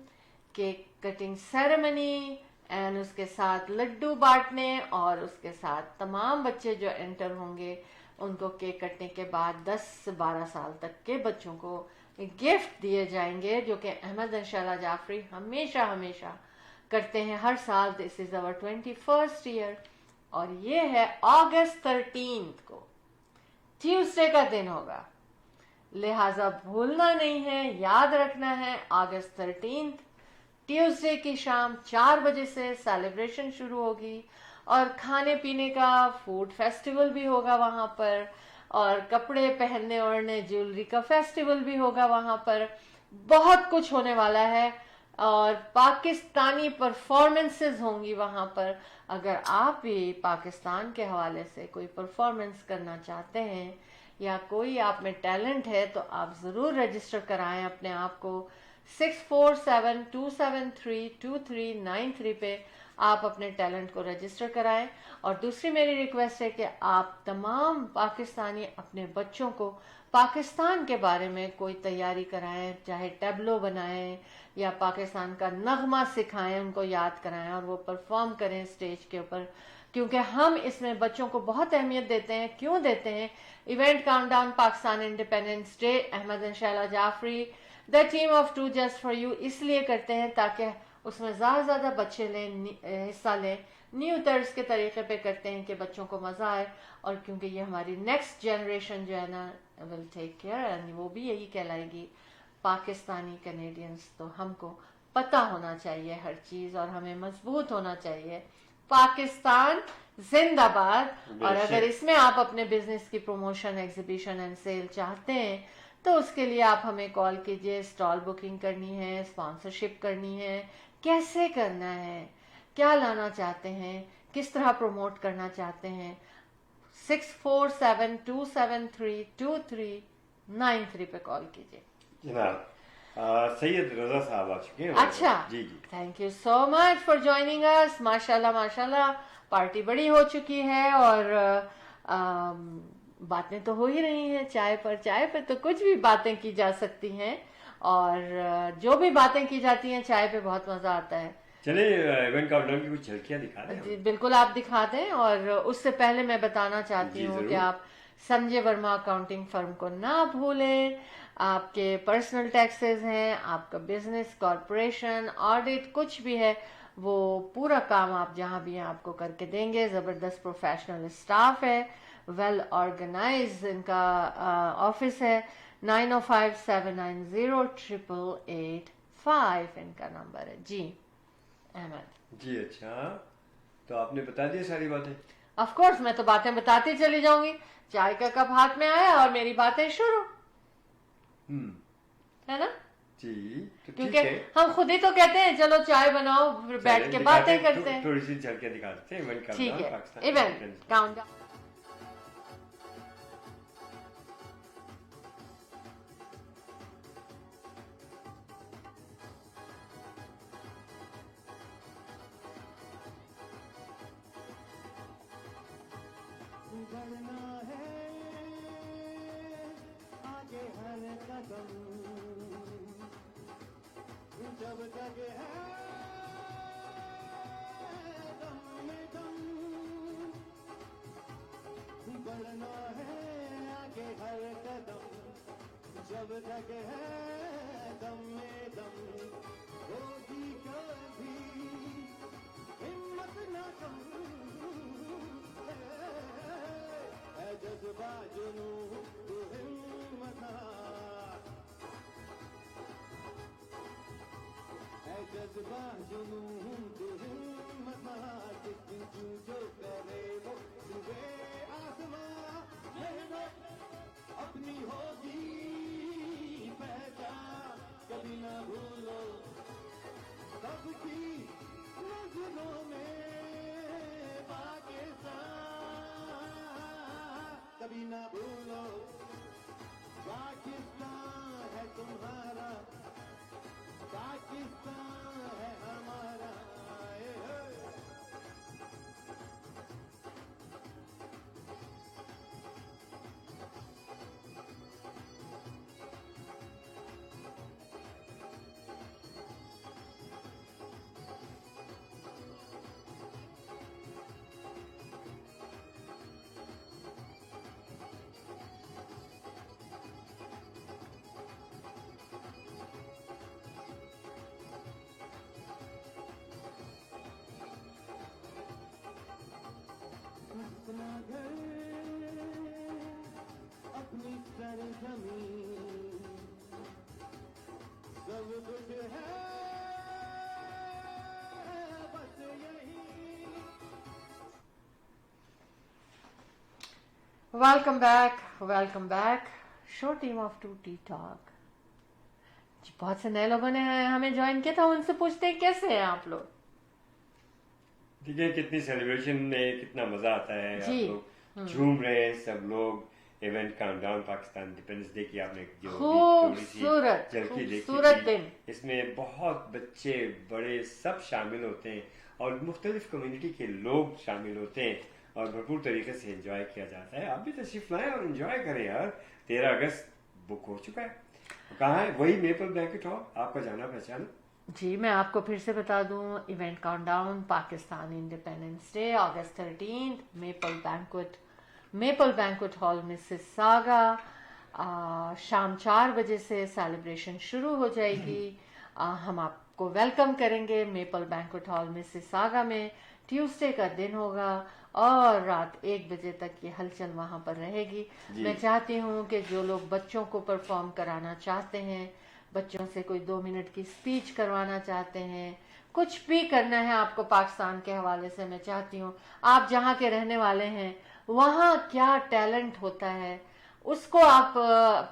cake cutting ceremony, and उसके साथ लड्डू बांटने, और उसके साथ तमाम बच्चे जो एंटर होंगे उनको केक कटने के बाद 10 से 12 साल तक के बच्चों को गिफ्ट दिए जाएंगे, जो कि अहमद इंशाल्लाह जाफरी हमेशा हमेशा करते हैं हर साल। This is our 21st year, और ये है अगस्त 13 को, ट्यूसडे का दिन होगा, लिहाजा भूलना नहीं है, याद रखना है। अगस्त 13 ट्यूसडे की शाम 4 बजे से सेलिब्रेशन शुरू होगी, और खाने पीने का फूड फेस्टिवल भी होगा वहां पर, और कपड़े पहनने ओढ़ने ज्वेलरी का फेस्टिवल भी होगा वहां पर। बहुत कुछ होने वाला है, और पाकिस्तानी परफॉर्मेंसेस होंगी वहां पर। अगर आप भी पाकिस्तान के हवाले से कोई परफॉर्मेंस करना चाहते हैं या कोई आप में टैलेंट है, तो आप जरूर रजिस्टर कराएं अपने आप को। 647-273-2393 पे आप अपने टैलेंट को रजिस्टर कराएं। और दूसरी मेरी रिक्वेस्ट है कि आप तमाम पाकिस्तानी अपने बच्चों को पाकिस्तान के बारे में कोई तैयारी कराएं, चाहे टैबलो बनाएं या पाकिस्तान का नगमा सिखाएं, उनको याद कराएं, और वो परफॉर्म करें स्टेज के ऊपर, क्योंकि हम इसमें बच्चों को बहुत अहमियत देते हैं। क्यों देते हैं? Event countdown Pakistan independence day, Ahmed इंशाल्लाह Jafri, the team of 2 just for you, इसलिए करते हैं ताकि उसमें ज्यादा बच्चे हिस्सा लें, न्यू तर्ज के तरीके पे करते हैं कि बच्चों को मज़ा आए, और क्योंकि ये हमारी नेक्स्ट जनरेशन जो है ना विल टेक केयर, एंड वो भी यही कहलाएगी पाकिस्तानी कैनेडियंस। तो हमको पता होना चाहिए हर चीज़, और हमें मजबूत होना चाहिए। पाकिस्तान जिंदाबाद। और अगर इसमें आप अपने बिजनेस की प्रमोशन, एग्जीबिशन एंड सेल चाहते हैं तो उसके लिए आप हमें कॉल कीजिए। स्टॉल बुकिंग करनी है, स्पॉन्सरशिप करनी है, कैसे करना है, क्या लाना चाहते हैं, किस तरह प्रमोट करना चाहते हैं, 6472732393 पे कॉल कीजिए। जनाब सैयद रजा साहब आ चुके हैं। अच्छा, जी जी, thank you so much for joining us. माशाल्लाह माशाल्लाह, पार्टी बड़ी हो चुकी है, और बातें तो हो ही रही हैं। चाय पर तो कुछ भी बातें की जा सकती हैं, और जो भी बातें की जाती हैं चाय पे बहुत मजा आता है। चले इवेंट काउंटडाउन की कुछ झलकियां दिखा दें। जी बिल्कुल, आप दिखा दें। और उससे पहले मैं बताना चाहती हूँ कि आप संजय वर्मा अकाउंटिंग फर्म को ना भूलें। आपके पर्सनल टैक्सेस हैं, आपका बिजनेस, कॉरपोरेशन, ऑडिट, कुछ भी है, वो पूरा काम आप जहाँ भी हैं आपको करके देंगे। ज़बरदस्त प्रोफेशनल स्टाफ है, वेल ऑर्गेनाइज इनका ऑफिस है। 9057908885 इनका नंबर है। जी अहमद जी, अच्छा, तो आपने बता दिया सारी बातें। ऑफ कोर्स, मैं तो बातें बताती चली जाऊंगी। चाय का कप हाथ में आया और मेरी बातें शुरू, है ना? जी, तो क्योंकि ठीक है, हम खुद ही तो कहते हैं चलो चाय बनाओ, फिर बैठ के बातें करते हैं। थोड़ी सी झलकियां दिखा देते हैं इवेंट ठीक काउंटडाउन है, पाकिस्तान इवेंट काउंटडाउन। बढ़ना है आगे हर कदम, जब तक है दम में दम। बढ़ना है आगे हर कदम, जब तक है दम में दम। होगी कभी हिम्मत न कम, जज्बा जुनून तो हिम्मत है, जज्बा जुनून तो हिम्मत। जो करे वो सुबह आसमां, मेहनत अपनी होगी पहचान, कभी ना भूलो सबकी नजरों में पाकिस्तान, कभी ना भूलो पाकिस्तान है तुम्हारा, पाकिस्तान है हमारा। अपना घर, अपनी सरजमीन, सब कुछ है बस यही। Welcome back, welcome back. Show team of two T talk. जी, बहुत से नए लोगों ने हमें ज्वाइन किया था, उनसे पूछते हैं कैसे हैं आप लोग। देखिए कितनी सेलिब्रेशन में कितना मजा आता है। आप जी, लोग झूम रहे हैं, सब लोग। Event countdown Pakistan independence day की आपने जो खूबसूरत झलकी देखी खूबसूरत थी, दिन। इसमें बहुत बच्चे बड़े सब शामिल होते हैं और मुख्तलिफ कम्युनिटी के लोग शामिल होते हैं और भरपूर तरीके से एंजॉय किया जाता है। आप भी तशरीफ लाएं और एंजॉय करें यार। 13 अगस्त बुक हो चुका है, कहाँ है? वही मेपल बैंक्वेट हॉल, आपका जाना पहचाना। जी, मैं आपको फिर से बता दूं, event countdown Pakistan independence day August 13, Maple banquet hall Mississauga. शाम 4 बजे से सेलिब्रेशन शुरू हो जाएगी। हम आपको वेलकम करेंगे मेपल बैंक्वेट हॉल मिसिसागा में। ट्यूसडे का दिन होगा और रात 1 बजे तक ये हलचल वहां पर रहेगी। जी। मैं चाहती हूँ कि जो लोग बच्चों को परफॉर्म कराना चाहते हैं, बच्चों से कोई 2 मिनट की स्पीच करवाना चाहते हैं, कुछ भी करना है आपको पाकिस्तान के हवाले से, मैं चाहती हूँ आप जहाँ के रहने वाले हैं वहाँ क्या टैलेंट होता है उसको आप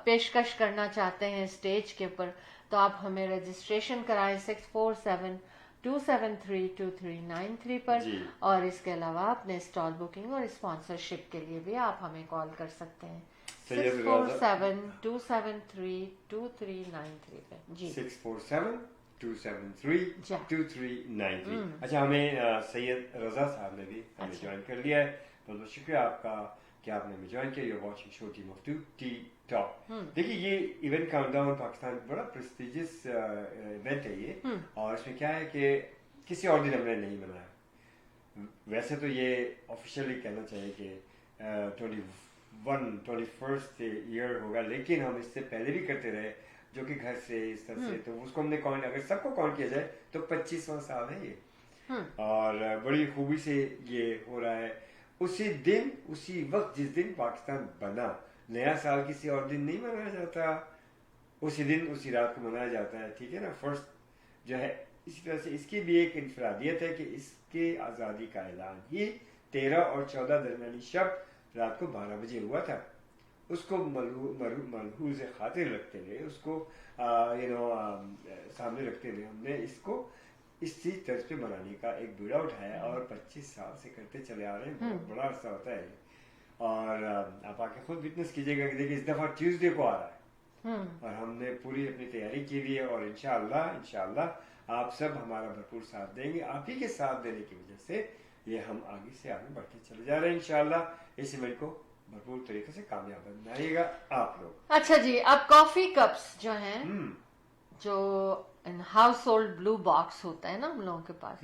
पेशकश करना चाहते हैं स्टेज के ऊपर, तो आप हमें रजिस्ट्रेशन कराएं 6472732393 पर। जी। और इसके अलावा अपने स्टॉल बुकिंग और स्पॉन्सरशिप के लिए भी आप हमें कॉल कर सकते हैं सैयद 6472732393 पे। जी 647-273-2393। अच्छा, हमें सैयद रजा साहब ने भी हमें अच्छा। ज्वाइन कर लिया है। बहुत बहुत शुक्रिया आपका कि आपने हमें ज्वाइन किया। Your watching show team of 2 T talk. देखिए, ये इवेंट काउंटडाउन पाकिस्तान बड़ा प्रेस्टिजियस इवेंट है ये, और इसमें क्या है कि किसी और दिन हमने नहीं मनाया। वैसे तो ये ऑफिशियली कहना चाहिए कि 21st ईयर होगा, लेकिन हम इससे पहले भी करते रहे, जो कि घर से इस तरह से, तो उसको हमने काउंट, अगर सबको काउंट किया जाए तो 25वां साल है ये। और बड़ी खूबी से ये हो रहा है। उसी दिन, उसी वक्त जिस दिन पाकिस्तान बना, नया साल किसी और दिन नहीं मनाया जाता, उसी दिन उसी रात को मनाया जाता है, ठीक है ना। फर्स्ट जो है, इसी तरह से इसकी भी एक इनफरादियत है कि इसके आज़ादी का ऐलान ही 13 और 14 दरमियानी शब रात को 12 बजे हुआ था। उसको मलहूज़ खातिर रखते हुए, उसको सामने रखते हुए हमने इसको इसी तर्ज पे मनाने का एक बीड़ा उठाया, और 25 साल से करते चले आ रहे हैं। बहुत बड़ा अरसा होता है। और आप आके खुद विटनेस कीजिएगा कि देखिए, इस दफा ट्यूसडे को आ रहा है और हमने पूरी अपनी तैयारी की हुई है, और इंशाअल्लाह आप सब हमारा भरपूर साथ देंगे। आप ही के साथ देने की वजह से ये हम आगे से आगे बढ़ते चले जा रहे हैं। इंशाअल्लाह इस इवेंट को भरपूर तरीके से कामयाब बनाइएगा आप लोग। अच्छा जी, अब कॉफी कप्स जो हैं, जो हाउस होल्ड ब्लू बॉक्स होता है ना हम लोगों के पास,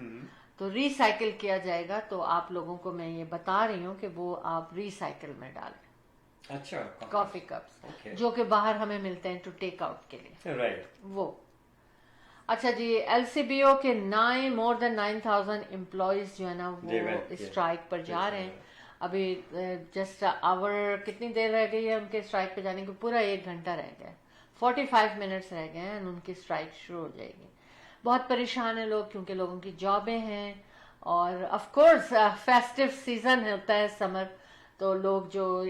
तो रिसाइकिल किया जाएगा। तो आप लोगों को मैं ये बता रही हूँ कि वो आप रिसाइकिल में डालें। अच्छा, कॉफी कप्स Okay. जो कि बाहर हमें मिलते हैं टू टेक आउट के लिए, राइट। वो। अच्छा जी, LCBO के मोर देन 9,000 एम्प्लॉयज जो है ना They वो went, yeah. स्ट्राइक पर जा रहे हैं। अभी जस्ट आवर कितनी देर रह गई है उनके स्ट्राइक पे जाने को? पूरा 1 घंटा रह गया है, 45 मिनट्स रह गए हैं, उनकी स्ट्राइक शुरू हो जाएगी। बहुत परेशान है लोग, क्योंकि लोगों की जॉबें हैं, और ऑफ कोर्स फेस्टिव सीजन होता है, समर, तो लोग जो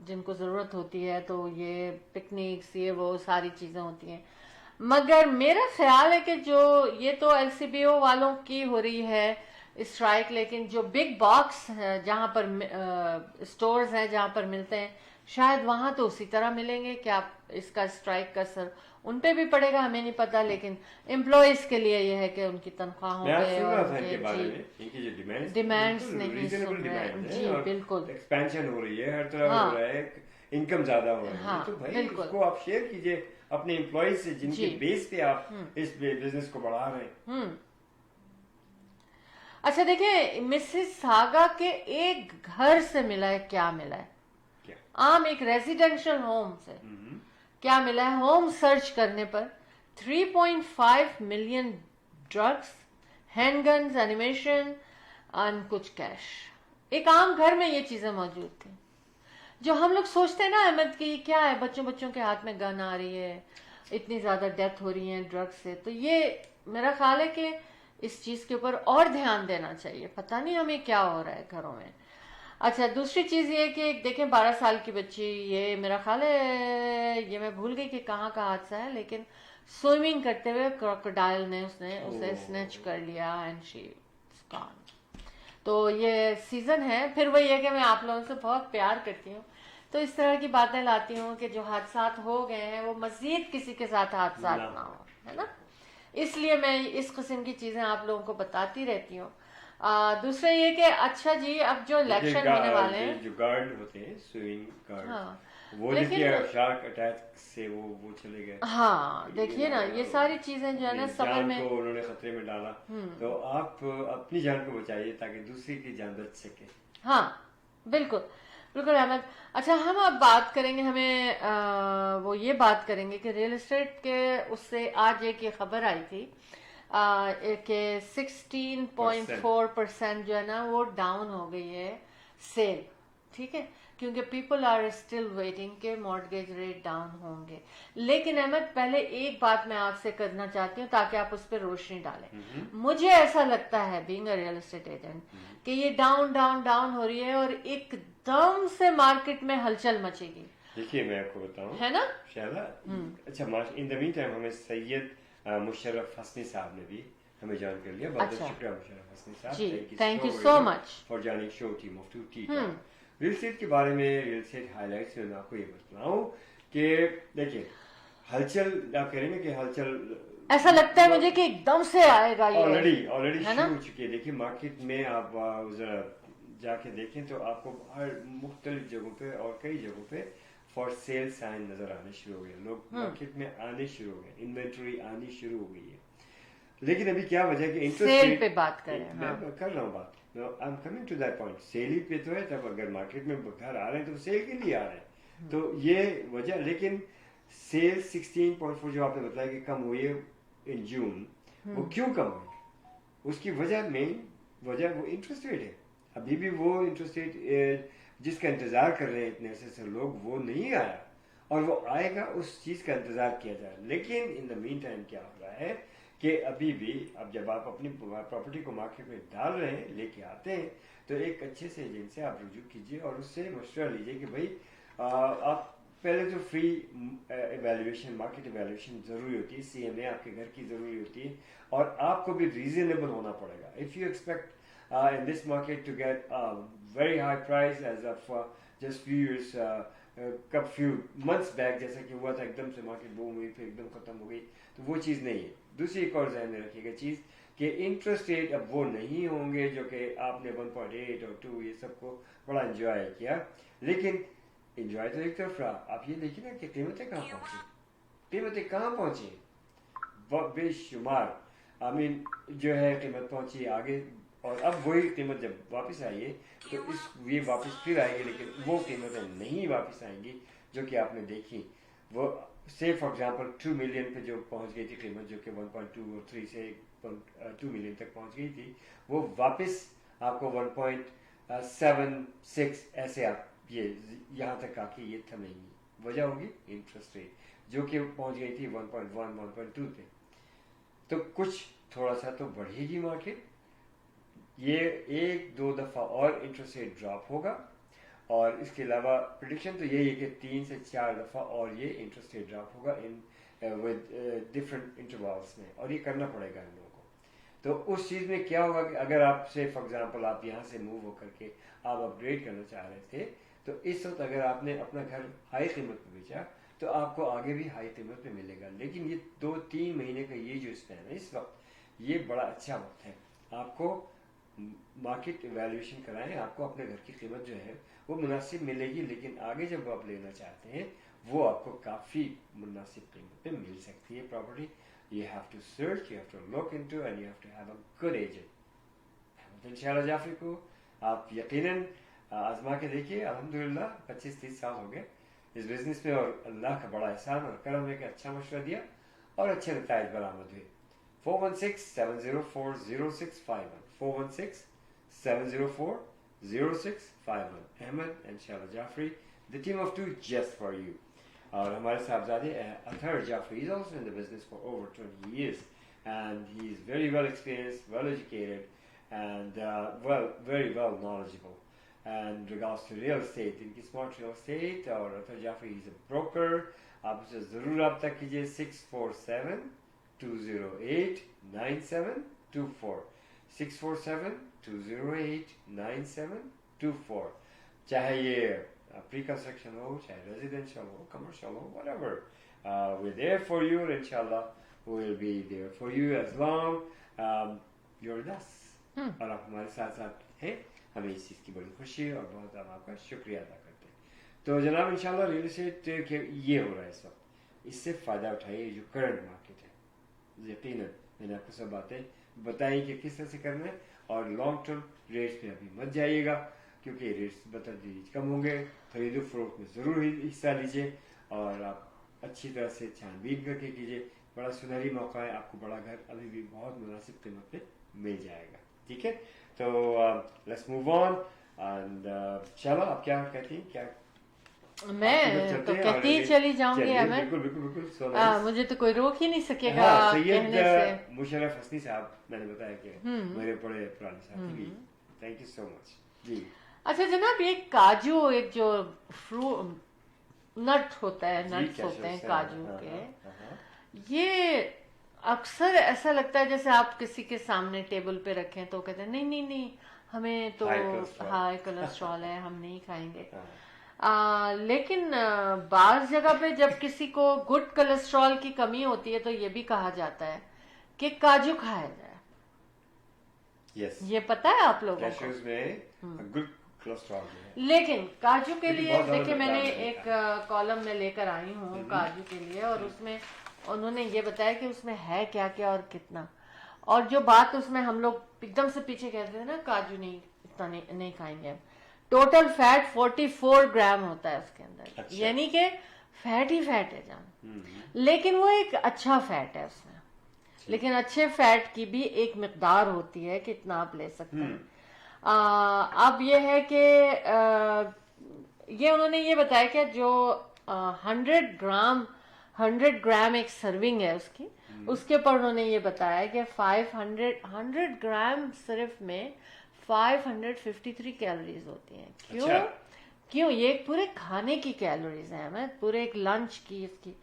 जिनको ज़रूरत होती है तो ये पिकनिक्स, ये वो सारी चीज़ें होती हैं। मगर मेरा ख्याल है कि जो ये तो LCBO वालों की हो रही है स्ट्राइक, लेकिन जो बिग बॉक्स है जहाँ पर स्टोर्स हैं जहाँ पर मिलते हैं, शायद वहाँ तो उसी तरह मिलेंगे। क्या इसका स्ट्राइक का असर उन पे भी पड़ेगा, हमें नहीं पता। लेकिन एम्प्लॉयज के लिए यह है कि उनकी तनख्वाहों पे और डिमांड्स नहीं सुन रहे हैं। जी बिल्कुल, एक्सपेंशन हो रही है, हर तरह हो रहा है, इनकम ज्यादा हो रही है, तो भाई इसको आप शेयर कीजिए अपने एम्प्लॉयज से, जिनके बेस पे आप इस बिजनेस को बढ़ा रहे हैं। अच्छा देखिए, मिसेस सागा के एक घर से मिला है, क्या मिला है? आम एक रेजिडेंशियल होम से क्या मिला है? होम सर्च करने पर 3.5 मिलियन ड्रग्स, हैंडगन्स, एनिमेशन और कुछ कैश। एक आम घर में ये चीजें मौजूद थी। जो हम लोग सोचते हैं ना अहमद की क्या है, बच्चों के हाथ में गन आ रही है, इतनी ज्यादा डेथ हो रही है ड्रग्स से, तो ये मेरा ख्याल है कि इस चीज के ऊपर और ध्यान देना चाहिए। पता नहीं हमें क्या हो रहा है घरों में। अच्छा, दूसरी चीज ये कि देखें 12 साल की बच्ची, ये मेरा ख्याल है, ये मैं भूल गई कि कहाँ का हादसा है, लेकिन स्विमिंग करते हुए क्रोकोडाइल ने उसे स्नैच कर लिया एंड शी गॉन। तो ये सीजन है, फिर वही है कि मैं आप लोगों से बहुत प्यार करती हूँ, तो इस तरह की बातें लाती हूँ कि जो हादसात हो गए हैं वो मजीद किसी के साथ हादसात ना हो, है ना। इसलिए मैं इस किस्म की चीजें आप लोगों को बताती रहती हूँ। दूसरा ये कि अच्छा जी, अब जो इलेक्शन होने वाले हैं, जो गार्ड होते हैं, स्विमिंग गार्ड, वो लेकिन शार्क अटैक से वो चले गए। हाँ देखिए ना, ये सारी चीजें जो है ना समर में को उन्होंने खतरे में डाला। तो आप अपनी जान को बचाइए ताकि दूसरी की जान बच सके। हाँ बिल्कुल बिल्कुल अहमद। अच्छा, हम अब बात करेंगे, हमें वो ये बात करेंगे कि रियल एस्टेट के उससे आज एक ये खबर आई थी कि 16.4% जो है ना वो डाउन हो गई है सेल, ठीक है, क्योंकि पीपल आर स्टिल वेटिंग के मॉर्गेज रेट डाउन होंगे। लेकिन अहमद पहले एक बात मैं आपसे करना चाहती हूँ ताकि आप उस पर रोशनी डालें। मुझे ऐसा लगता है being a real estate agent कि ये डाउन डाउन डाउन हो रही है और एकदम से मार्केट में हलचल मचेगी, देखिए मैं आपको बताऊं, है ना? शायद अच्छा, इन द मीन टाइम हमें सैयद मुशर्रफ हसनी साहब ने भी हमें ज्वाइन कर लिया। बहुत अच्छा। शुक्रिया मुशर्रफ हसनी साहब, जी, thank you so much for joining show team of 2 T. Real estate के बारे में, रियल एस्टेट हाइलाइट्स में मैं आपको ये बताऊं कि देखिए हलचल, आप कह रहे हैं ना कि हलचल ऐसा लगता है मुझे कि एकदम से आएगा ये, ऑलरेडी है शुरू ना? हो चुकी है। देखिए मार्केट में आप जरा जाके देखें तो आपको हर मुख्तलिफ जगहों पे और कई जगहों पे फॉर सेल साइन नजर आने शुरू हो गए, लोग मार्केट में आने शुरू हो गए, इन्वेंटरी आनी शुरू हो गई है। लेकिन अभी क्या वजह कि इंटरेस्ट सेल पे बात करें, हाँ। मैं कर रहा हूँ बात, I am coming to that point. Sale ही पे तो है, तब अगर मार्केट में घर आ रहे हैं तो सेल के लिए आ रहे हैं, तो ये वजह। लेकिन सेल 16.4 जो आपने बताया कि कम हुई है इन जून, वो क्यों कम हुई? उसकी वजह, मेन वजह वो इंटरेस्ट रेट है। अभी भी वो इंटरेस्ट रेट जिसका इंतजार कर रहे हैं इतने से लोग, वो नहीं आया और वो आएगा, उस चीज का इंतजार किया जाए। लेकिन इन द मीन टाइम क्या हो रहा है कि अभी भी अब जब आप अपनी प्रॉपर्टी को मार्केट में डाल रहे हैं, लेके आते हैं, तो एक अच्छे से एजेंट से आप रुजू कीजिए और उससे मशवरा लीजिए कि भाई आप पहले तो फ्री एवेल्युएशन, मार्केट एवेल्युएशन जरूरी होती है, CMA आपके घर की जरूरी होती है, और आपको भी रीजनेबल होना पड़ेगा। If you expect in this market to get a very high price as of just few years, few months back, जैसा कि हुआ था, एकदम से मार्केट बूम हुई फिर एकदम खत्म हो गई, तो वो चीज़ नहीं है। दूसरी एक और ध्यान में रखिएगा चीज़ कि इंटरेस्ट रेट अब वो नहीं होंगे जो कि आपने 1.8 और 2 ये सबको बड़ा इंजॉय किया। लेकिन इंजॉय तो एक तरफ रहा, आप ये देखिए ना कि कीमतें कहाँ पहुँची, कीमतें कहाँ पहुँची, बेशुमार आई मीन जो है कीमत पहुँची आगे, और अब वही कीमत जब वापस आई है तो ये वापस फिर आएगी, लेकिन वो कीमतें नहीं वापस आएंगी जो कि आपने देखी। वो से फॉर एग्जांपल 2 मिलियन पे जो पहुंच गई थी कीमत, जो कि 1.2 और 3 से 2 मिलियन तक पहुंच गई थी, वो वापस आपको 1.76 ऐसे आप ये यहाँ तक आके ये थमेंगी। वजह होगी इंटरेस्ट रेट, जो कि पहुंच गई थी 1.1 1.2 पे, तो कुछ थोड़ा सा तो बढ़ेगी मार्केट। ये 1-2 दफा और इंटरेस्ट रेट ड्रॉप होगा, और इसके अलावा प्रिडिक्शन तो यही है कि 3 से 4 दफा और ये इंटरेस्ट रेट ड्रॉप होगा इन विद डिफरेंट इंटरवल्स में, और ये करना पड़ेगा इन लोगों को। तो उस चीज़ में क्या होगा कि अगर आप से फॉर एग्जांपल आप यहाँ से मूव होकर के आप अपग्रेड करना चाह रहे थे, तो इस वक्त अगर आपने अपना घर हाई कीमत पे बेचा तो आपको आगे भी हाई कीमत पे मिलेगा। लेकिन ये 2-3 महीने का ये जो स्पैन है इस वक्त, ये बड़ा अच्छा वक्त है। आपको मार्केट वैल्यूएशन कराएं, आपको अपने घर की कीमत जो है वो मुनासिब मिलेगी, लेकिन आगे जब आप लेना चाहते हैं वो आपको काफ़ी मुनासिब कीमत पे मिल सकती है property. You have to search, you have to look into, and you have to have a good agent. इंशाल्लाह जाफरी को आप यकीनन आजमा के देखिए। अल्हम्दुलिल्लाह 25-30 साल हो गए इस बिजनेस में, और अल्लाह का बड़ा एहसान और करम है कि अच्छा मशवरा दिया और अच्छे नताइज बरामद हुए। 416-704-0651 416-704-0651 Ahmed and Shala Jaffrey, the team of 2 just for you. और हमारे साहबजादे Athar Jaffrey is also in the business for over 20 years, and he is very well experienced, well educated, and very well knowledgeable. And regards to real estate, इनकी smart real estate, और Athar Jaffrey is a broker. आप उसे ज़रूर रब्ता कीजिए 647-208-9724 647-208-9724। चाहे ये pre construction हो, चाहे रेजिडेंशियल हो, कमर्शियल हो, whatever, we're there for you, and inshallah we'll be there for you as long you're with us। और आप हमारे साथ साथ हैं, हमें इस चीज़ की बड़ी खुशी और बहुत हम आपका शुक्रिया अदा करते हैं। तो जनाब इंशाल्लाह रियल एस्टेट के ये हो रहा है इस वक्त, इससे फ़ायदा उठाइए जो करंट मार्केट है। यकीनन मैंने आपको सब बातें बताई कि किस तरह से करना है, और लॉन्ग टर्म रेट्स पे अभी मत जाइएगा क्योंकि रेट्स बतदरीज कम होंगे। खरीदो फरोख्त में ज़रूर हिस्सा लीजिए, और आप अच्छी तरह से छानबीन करके कीजिए बड़ा सुनहरी मौका है, आपको बड़ा घर अभी भी बहुत मुनासिब कीमत पे मिल जाएगा। ठीक है, तो लेट्स मूव ऑन एंड चलो, आप क्या कहती हैं? क्या मैं तो कहती ही चली जाऊंगी अहमद। बिल्कुल बिल्कुल बिल्कुल, so nice। मुझे तो कोई रोक ही नहीं सकेगा हाँ, सैयद कहने से। मुशर्रफ हसनी साहब, मैंने बताया कि मेरे बड़े पुराने साथी भी। थैंक यू सो मच जी। अच्छा जनाब, ये काजू, एक जो फ्रूट नट होता है, जी, नट्स क्या होते हैं शख्स है? काजू हाँ, के, हाँ, हाँ। ये अक्सर ऐसा लगता है जैसे आप किसी के सामने टेबल पे रखें तो कहते हैं नहीं नहीं नहीं, हमें तो हाई कोलेस्ट्रॉल। हाई कोलेस्ट्रॉल है, हम नहीं खाएंगे। हाँ। लेकिन बाज़ जगह पे जब किसी को गुड कोलेस्ट्रॉल की कमी होती है तो ये भी कहा जाता है कि काजू खाया जाए। यस, ये पता है आप लोगों को? कैशूज में गुड कोलेस्ट्रॉल है। लेकिन काजू के लेकिन लिए बहुत ज्यादा देखिए, मैंने मकदार में एक कॉलम में लेकर आई हूँ काजू के लिए, और उसमें उन्होंने ये बताया कि उसमें है क्या क्या और कितना। और जो बात उसमें हम लोग एकदम से पीछे कहते थे ना, काजू नहीं, इतना नहीं खाएंगे। टोटल फैट 44 ग्राम होता है उसके अंदर। अच्छा। यानी कि फैट ही फैट है जान, लेकिन वो एक अच्छा फैट है उसमें। लेकिन अच्छे फैट की भी एक मिकदार होती है कि इतना आप ले सकते हैं। अब ये है कि ये उन्होंने ये बताया कि जो 100 ग्राम एक सर्विंग है उसकी, उसके ऊपर उन्होंने ये बताया कि 100 ग्राम सिर्फ में 553 कैलोरीज होती हैं। क्यों? अच्छा। क्यों? ये एक पूरे खाने की कैलोरीज हैं, मैं पूरे एक लंच की इसकी।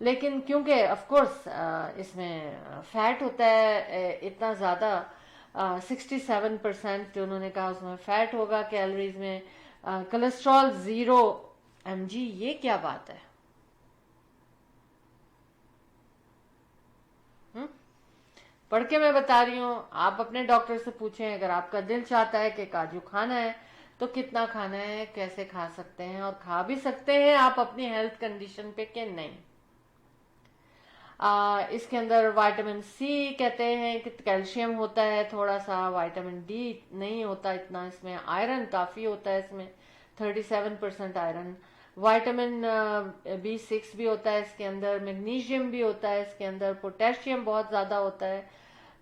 लेकिन क्योंकि ऑफ कोर्स इसमें फैट होता है इतना ज़्यादा, 67% उन्होंने कहा उसमें फैट होगा कैलोरीज में, कोलेस्ट्रॉल 0 mg। ये क्या बात है? पढ़ के मैं बता रही हूँ, आप अपने डॉक्टर से पूछें। अगर आपका दिल चाहता है कि काजू खाना है तो कितना खाना है, कैसे खा सकते हैं, और खा भी सकते हैं आप अपनी हेल्थ कंडीशन पे कि नहीं। इसके अंदर विटामिन सी कहते हैं कि कैल्शियम होता है थोड़ा सा, विटामिन डी नहीं होता इतना इसमें। आयरन काफ़ी होता है इसमें, 37% आयरन। विटामिन B6 भी होता है इसके अंदर, मैग्नीशियम भी होता है इसके अंदर, पोटेशियम बहुत ज़्यादा होता है।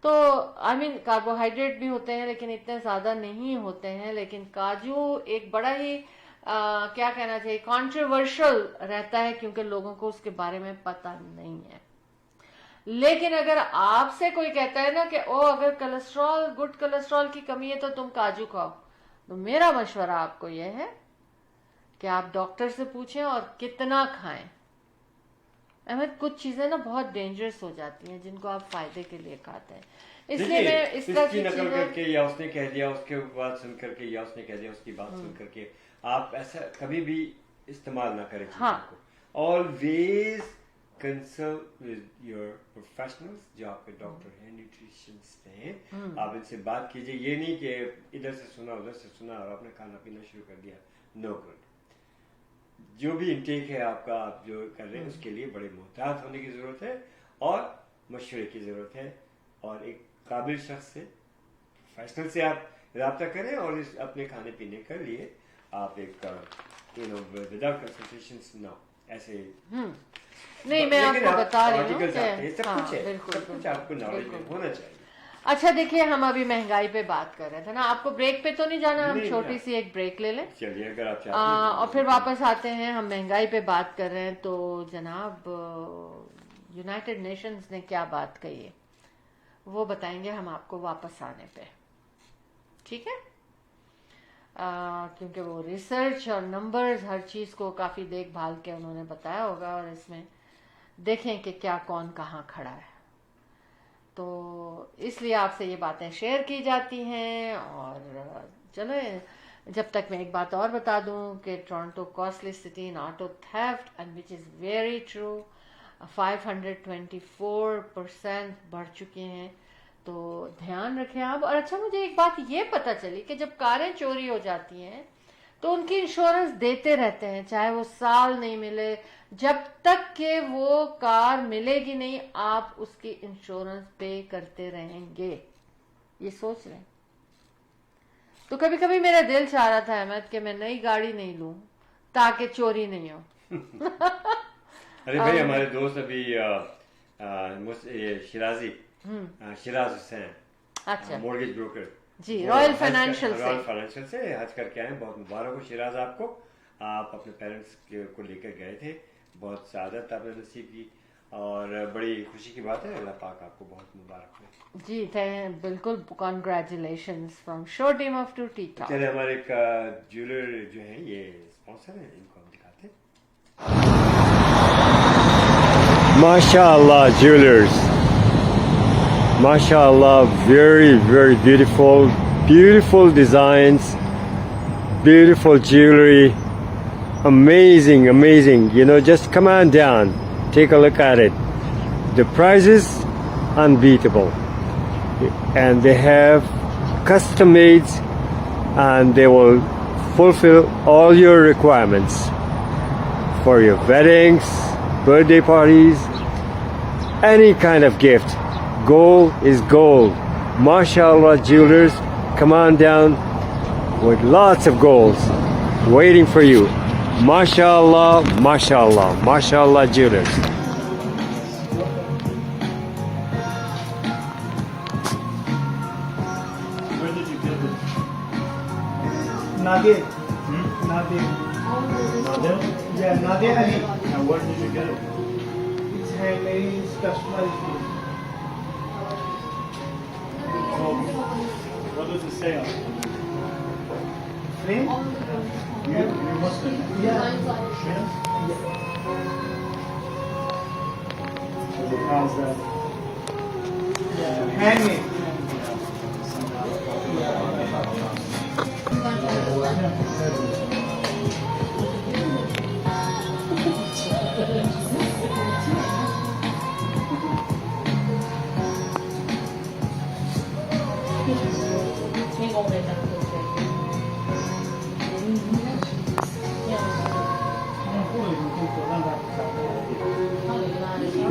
तो आई मीन कार्बोहाइड्रेट भी होते हैं लेकिन इतने ज़्यादा नहीं होते हैं। लेकिन काजू एक बड़ा ही क्या कहना चाहिए, कंट्रोवर्शियल रहता है क्योंकि लोगों को उसके बारे में पता नहीं है। लेकिन अगर आपसे कोई कहता है ना कि ओ अगर कोलेस्ट्रॉल, गुड कोलेस्ट्रॉल की कमी है तो तुम काजू खाओ, तो मेरा मशवरा आपको यह है कि आप डॉक्टर से पूछें और कितना खाएं। अहमद, कुछ चीजें ना बहुत डेंजरस हो जाती हैं जिनको आप फायदे के लिए खाते हैं, इसलिए मैं इस तरह की नकल चीजें करके या उसने कह दिया उसके बात सुन करके या उसने कह दिया उसकी बात सुन करके आप ऐसा कभी भी इस्तेमाल ना करें चीजों हाँ। को। Always consult with your professionals, जो आपके डॉक्टर हैं, न्यूट्रिशनिस्ट हैं। आप इनसे बात कीजिए। ये नहीं कि इधर से सुना उधर से सुना और आपने खाना पीना शुरू कर दिया। No good. जो भी इंटेक है आपका, आप जो कर रहे हैं उसके लिए बड़े मोहतात होने की जरूरत है और मशवरे की जरूरत है। और एक काबिल शख्स से, प्रोफेशनल से आप रब्ता करें और इस अपने खाने पीने के लिए आप एक विदाउट कंसल्टेशन ना ऐसे नहीं, मैं लेकिन आपको आप बता रही हूँ articles आते हैं, कि सब कुछ है, बिल्कुल, सब कुछ आपको नॉलेज में बिल्कुल। होना चाहिए। अच्छा देखिए, हम अभी महंगाई पे बात कर रहे थे ना, आपको ब्रेक पे तो नहीं जाना, हम नहीं, छोटी नहीं। सी एक ब्रेक ले लें। चलिए, अगर आप चाहते हैं और फिर वापस आते हैं। हम महंगाई पे बात कर रहे हैं तो जनाब यूनाइटेड नेशंस ने क्या बात कही है वो बताएंगे हम आपको वापस आने पे, ठीक है? क्योंकि वो रिसर्च और नंबर्स हर चीज़ को काफ़ी देखभाल के उन्होंने बताया होगा, और इसमें देखें कि क्या कौन कहाँ खड़ा है। तो इसलिए आपसे ये बातें शेयर की जाती हैं। और चलो, जब तक मैं एक बात और बता दूं कि Toronto costly city in auto theft, and which is very true, 524% बढ़ चुके हैं। तो ध्यान रखें आप। और अच्छा, मुझे एक बात ये पता चली कि जब कारें चोरी हो जाती हैं तो उनकी इंश्योरेंस देते रहते हैं, चाहे वो साल नहीं मिले, जब तक कि वो कार मिलेगी नहीं आप उसकी इंश्योरेंस पे करते रहेंगे। ये सोच लें। तो कभी कभी मेरा दिल चाह रहा था अहमद कि मैं नई गाड़ी नहीं लूं ताकि चोरी नहीं हो। अरे भाई, हमारे दोस्त अभी ये शिराजी शिराज हुसैन अच्छा मॉर्गेज ब्रोकर जी, वो रॉयल हज फाइनेंशियल से। रॉयल फाइनेंशियल से हज करके आए। बहुत मुबारक हो शिराज आपको। आप अपने पेरेंट्स को लेकर गए थे, बहुत सादत आपने नसीब की और बड़ी खुशी की बात है। अल्लाह पाक आपको बहुत मुबारक हो। जी बिल्कुल, congratulations from show team of two T talk. चलिए हमारे एक ज्वेलर जो है ये स्पॉन्सर है, इनको हम दिखाते हैं। माशाअल्लाह ज्वेलर्स, माशाअल्लाह, very very beautiful designs, beautiful jewelry, amazing, you know, just come on down, take a look at it. The prices unbeatable, and they have custom made, and they will fulfill all your requirements for your weddings, birthday parties, any kind of gift. Gold is gold. MashaAllah jewelers, come on down with lots of golds waiting for you. MashaAllah, MashaAllah, MashaAllah jewelers. Where did you get it? Nadir. Nadir. Nadir? Yeah, Nadir Ali. And where did you get it? It's handmade, it's customized. So, what does it say on it? Frame? You Muslim? Yeah. Yes. How's that? Yeah, handmade.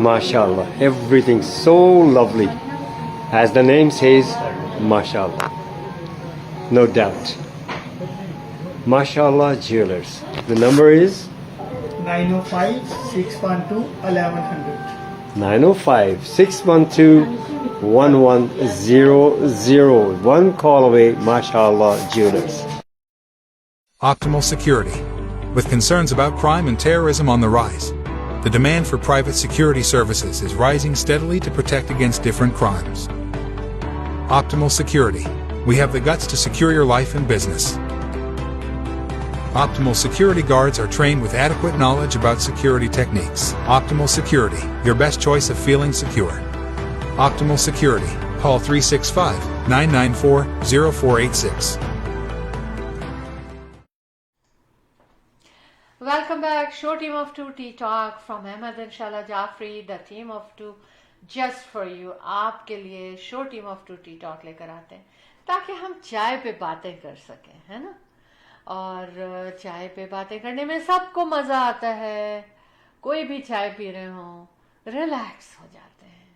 MashaAllah, everything so lovely. As the name says, MashaAllah. No doubt. MashaAllah Jewelers. The number is 905-612-1100. 905-612-1100. One call away, MashaAllah Jewelers. Optimal security. With concerns about crime and terrorism on the rise, the demand for private security services is rising steadily to protect against different crimes. Optimal security. We have the guts to secure your life and business. Optimal security guards are trained with adequate knowledge about security techniques. Optimal security, your best choice of feeling secure. Optimal security. Call 365-994-0486. Welcome back, show team of two tea talk from Ahmed and Shala Jafri, the team of two just for you. आपके लिए show team of two T talk लेकर आते हैं ताकि हम चाय पे बातें कर सकें, है ना। और चाय पे बातें करने में सबको मज़ा आता है। कोई भी चाय पी रहे हों, रिलैक्स हो जाते हैं।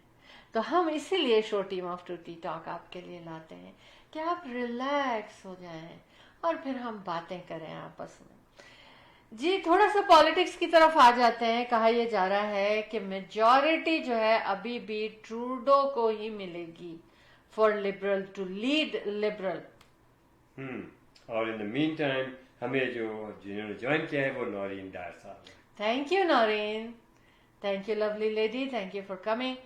तो हम इसीलिए show team of two T talk आपके लिए लाते हैं कि आप रिलैक्स हो जाएं और फिर हम बातें करें आपस में। जी, थोड़ा सा पॉलिटिक्स की तरफ आ जाते हैं। कहा यह जा रहा है कि मेजॉरिटी जो है अभी भी ट्रूडो को ही मिलेगी for Liberal to lead Liberal. और इन द मीन टाइम हमें जिन्होंने ज्वाइन किया है वो Naureen Dar sahab. Thank you Naureen, thank you lovely lady, thank you for coming.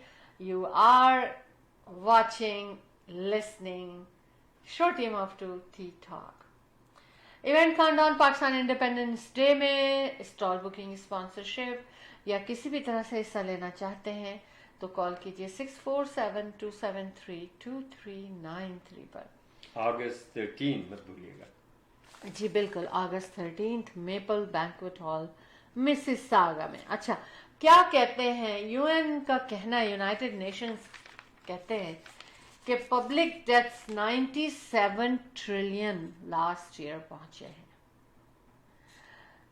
You are watching, listening show team of two T talk. Event countdown Pakistan independence Day में stall booking, sponsorship या किसी भी तरह से हिस्सा लेना चाहते हैं तो कॉल कीजिए 6472732393 पर। अगस्त 13 मत भूलिएगा। जी बिल्कुल, अगस्त 13 मेपल बैंक्वेट हॉल मिसिसागा में। अच्छा, क्या कहते हैं यूएन का कहना है, यूनाइटेड नेशंस कहते हैं कि public deaths 97 trillion last year पहुंचे हैं।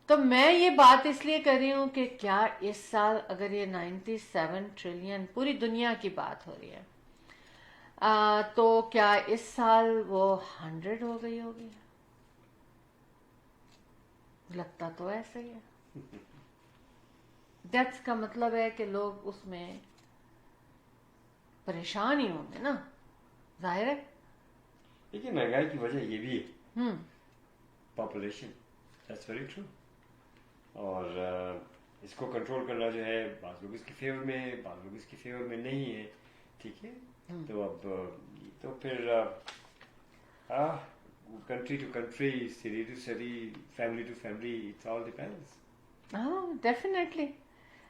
तो मैं ये बात इसलिए कर रही हूं कि क्या इस साल अगर ये 97 ट्रिलियन, पूरी दुनिया की बात हो रही है, तो क्या इस साल वो 100 हो गई होगी? लगता तो ऐसा ही है। डेथ्स का मतलब है कि लोग उसमें परेशान ही होंगे ना, जाहिर है। देखिए महंगाई की वजह ये भी है, हम्म, पॉपुलेशन, दैट्स वेरी ट्रू। और इसको कंट्रोल करना जो है, बाज़ लोग इसके फेवर में है, बाज़ लोग इसके फेवर में नहीं है, ठीक है। तो अब तो फिर country to country, city to city, family to family, it's all depends. Definitely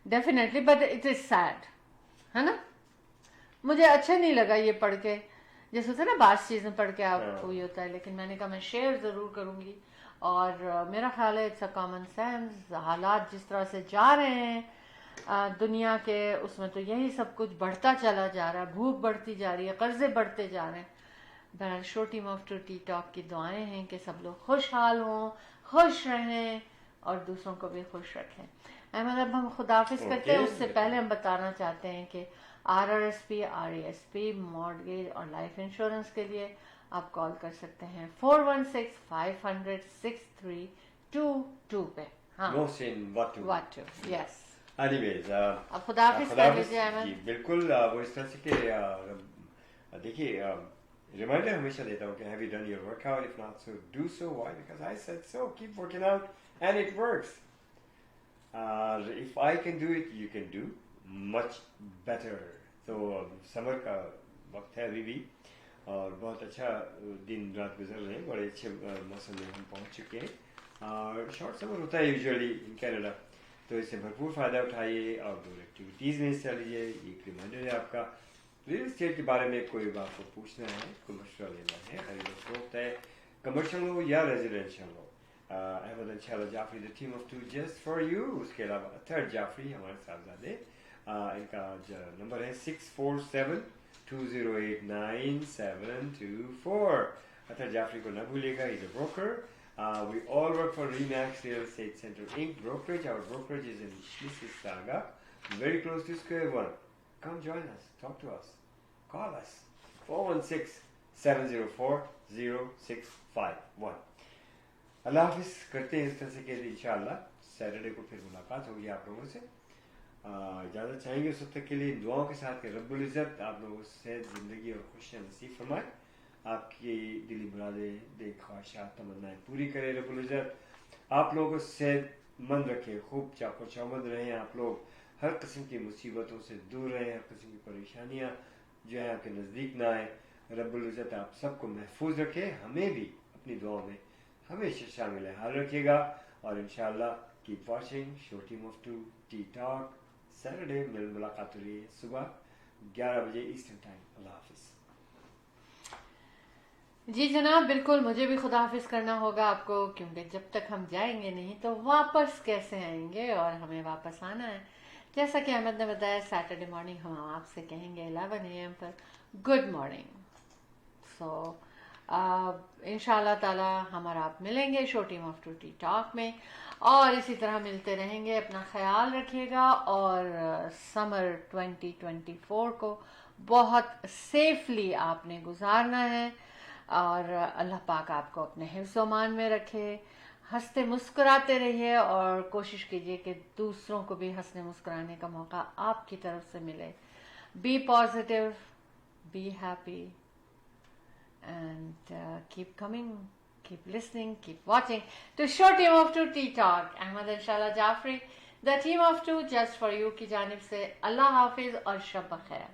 definitely, but it is sad, है ना। मुझे अच्छा नहीं लगा ये पढ़ के, जैसे होता है ना बास चीजें पढ़ के आपको ये होता है, लेकिन मैंने कहा मैं शेयर जरूर करूंगी। और मेरा ख्याल है इट्स अ कॉमन सेंस। हालात जिस तरह से जा रहे हैं दुनिया के, उसमें तो यही सब कुछ बढ़ता चला जा रहा है, भूख बढ़ती जा रही है, कर्जे बढ़ते जा रहे हैं। बहरहाल show team of two T talk की दुआएं हैं कि सब लोग खुशहाल हों, खुश रहें और दूसरों को भी खुश रखें। अहमद, अब हम खुदाफिज करते हैं, उससे पहले हम बताना चाहते हैं कि RRSP, RESP, मॉर्गेज और लाइफ इंश्योरेंस के लिए आप कॉल कर सकते हैं 416-500-6322 पे। हाँ, मोहसिन वाटू, यस। एनीवेज, अब खुदाफिज कर लीजिए अहमद। जी बिल्कुल। वो इस तरह से कि देखिए, रिमाइंडर हमेशा देता हूँ कि have you done your workout, if not so do so, why, because I said so, keep working out and it works. If I can do it, you can do much better. तो summer का वक्त है अभी भी, और बहुत अच्छा दिन रात गुजर रहे हैं, बड़े अच्छे मौसम में हम पहुंच चुके हैं। और शॉर्ट समर होता है यूजुअली इन कनाडा, तो इससे भरपूर फ़ायदा उठाइए, आउटडोर एक्टिविटीज़ में हिस्सा लीजिए। एक रिमाइंडर है आपका, रियल एस्टेट के बारे में कोई आपको पूछना है, कोई मशवरा लेना है, खरीद फरोख्त है, कमर्शियल हो या रेजिडेंशियल हो, Ahmed and Shaila Jafri the team of two just for you. उसके अलावा अतहर जाफरी हमारे साहबजादे, इनका नंबर है 647-208-9724। अतहर जाफरी को न भूलिएगा, is a broker. We all work for Remax Real Estate Center Inc. Brokerage. Our brokerage is in Mississauga, very close to Square One. Come join us. Talk to us. Call us. 416-704-0651. अल्लाह हाफिज। करते हैं इस तरह से कि इंशाअल्लाह Saturday को फिर मुलाकात होगी आप लोगों से। इजाज़त चाहेंगे उस वक्त के लिए दुआओं के साथ कि रब्बुल इज़्ज़त आप लोगों से ज़िंदगी और खुशियाँ नसीब फरमाए, आपकी दिली मुरादें, दिल ख्वाहिशात, तमन्नाएं पूरी करे रब्बुल इज़्ज़त। आप लोगों को सेहतमंद रखे, खूब चाको चौबंद रहें आप लोग, हर किस्म की मुसीबतों से दूर रहें, हर किस्म की परेशानियाँ जो है आपके नज़दीक ना आए। रब्बुल इज़्ज़त आप सबको महफूज रखे, हमें भी अपनी दुआओं में हमेशा शामिल हाल रखिएगा। और इंशाअल्लाह keep watching show team of two T talk. Saturday में मुलाकात हो रही है सुबह 11 बजे ईस्टर्न टाइम। अल्लाह हाफिज। जी जनाब, बिल्कुल मुझे भी खुदा हाफिज करना होगा आपको, क्योंकि जब तक हम जाएंगे नहीं तो वापस कैसे आएंगे, और हमें वापस आना है। जैसा कि अहमद ने बताया, सैटरडे मॉर्निंग हम आपसे कहेंगे 11 AM पर गुड मॉर्निंग। सो इंशाअल्लाह ताला हम और आप मिलेंगे show team of two T talk में, और इसी तरह मिलते रहेंगे। अपना ख्याल रखिएगा, और समर 2024 को बहुत सेफली आपने गुजारना है, और अल्लाह पाक आपको अपने हिफ्ज़-ओ-मान में रखे। हंसते मुस्कुराते रहिए, और कोशिश कीजिए कि दूसरों को भी हंसने मुस्कुराने का मौका आपकी तरफ से मिले। Be positive, be happy, and keep coming, keep listening, keep watching to show team of two tea talk. Ahmad and Shala Jafri, the team of two just for you की जानिब से अल्लाह हाफिज और शब बखैर।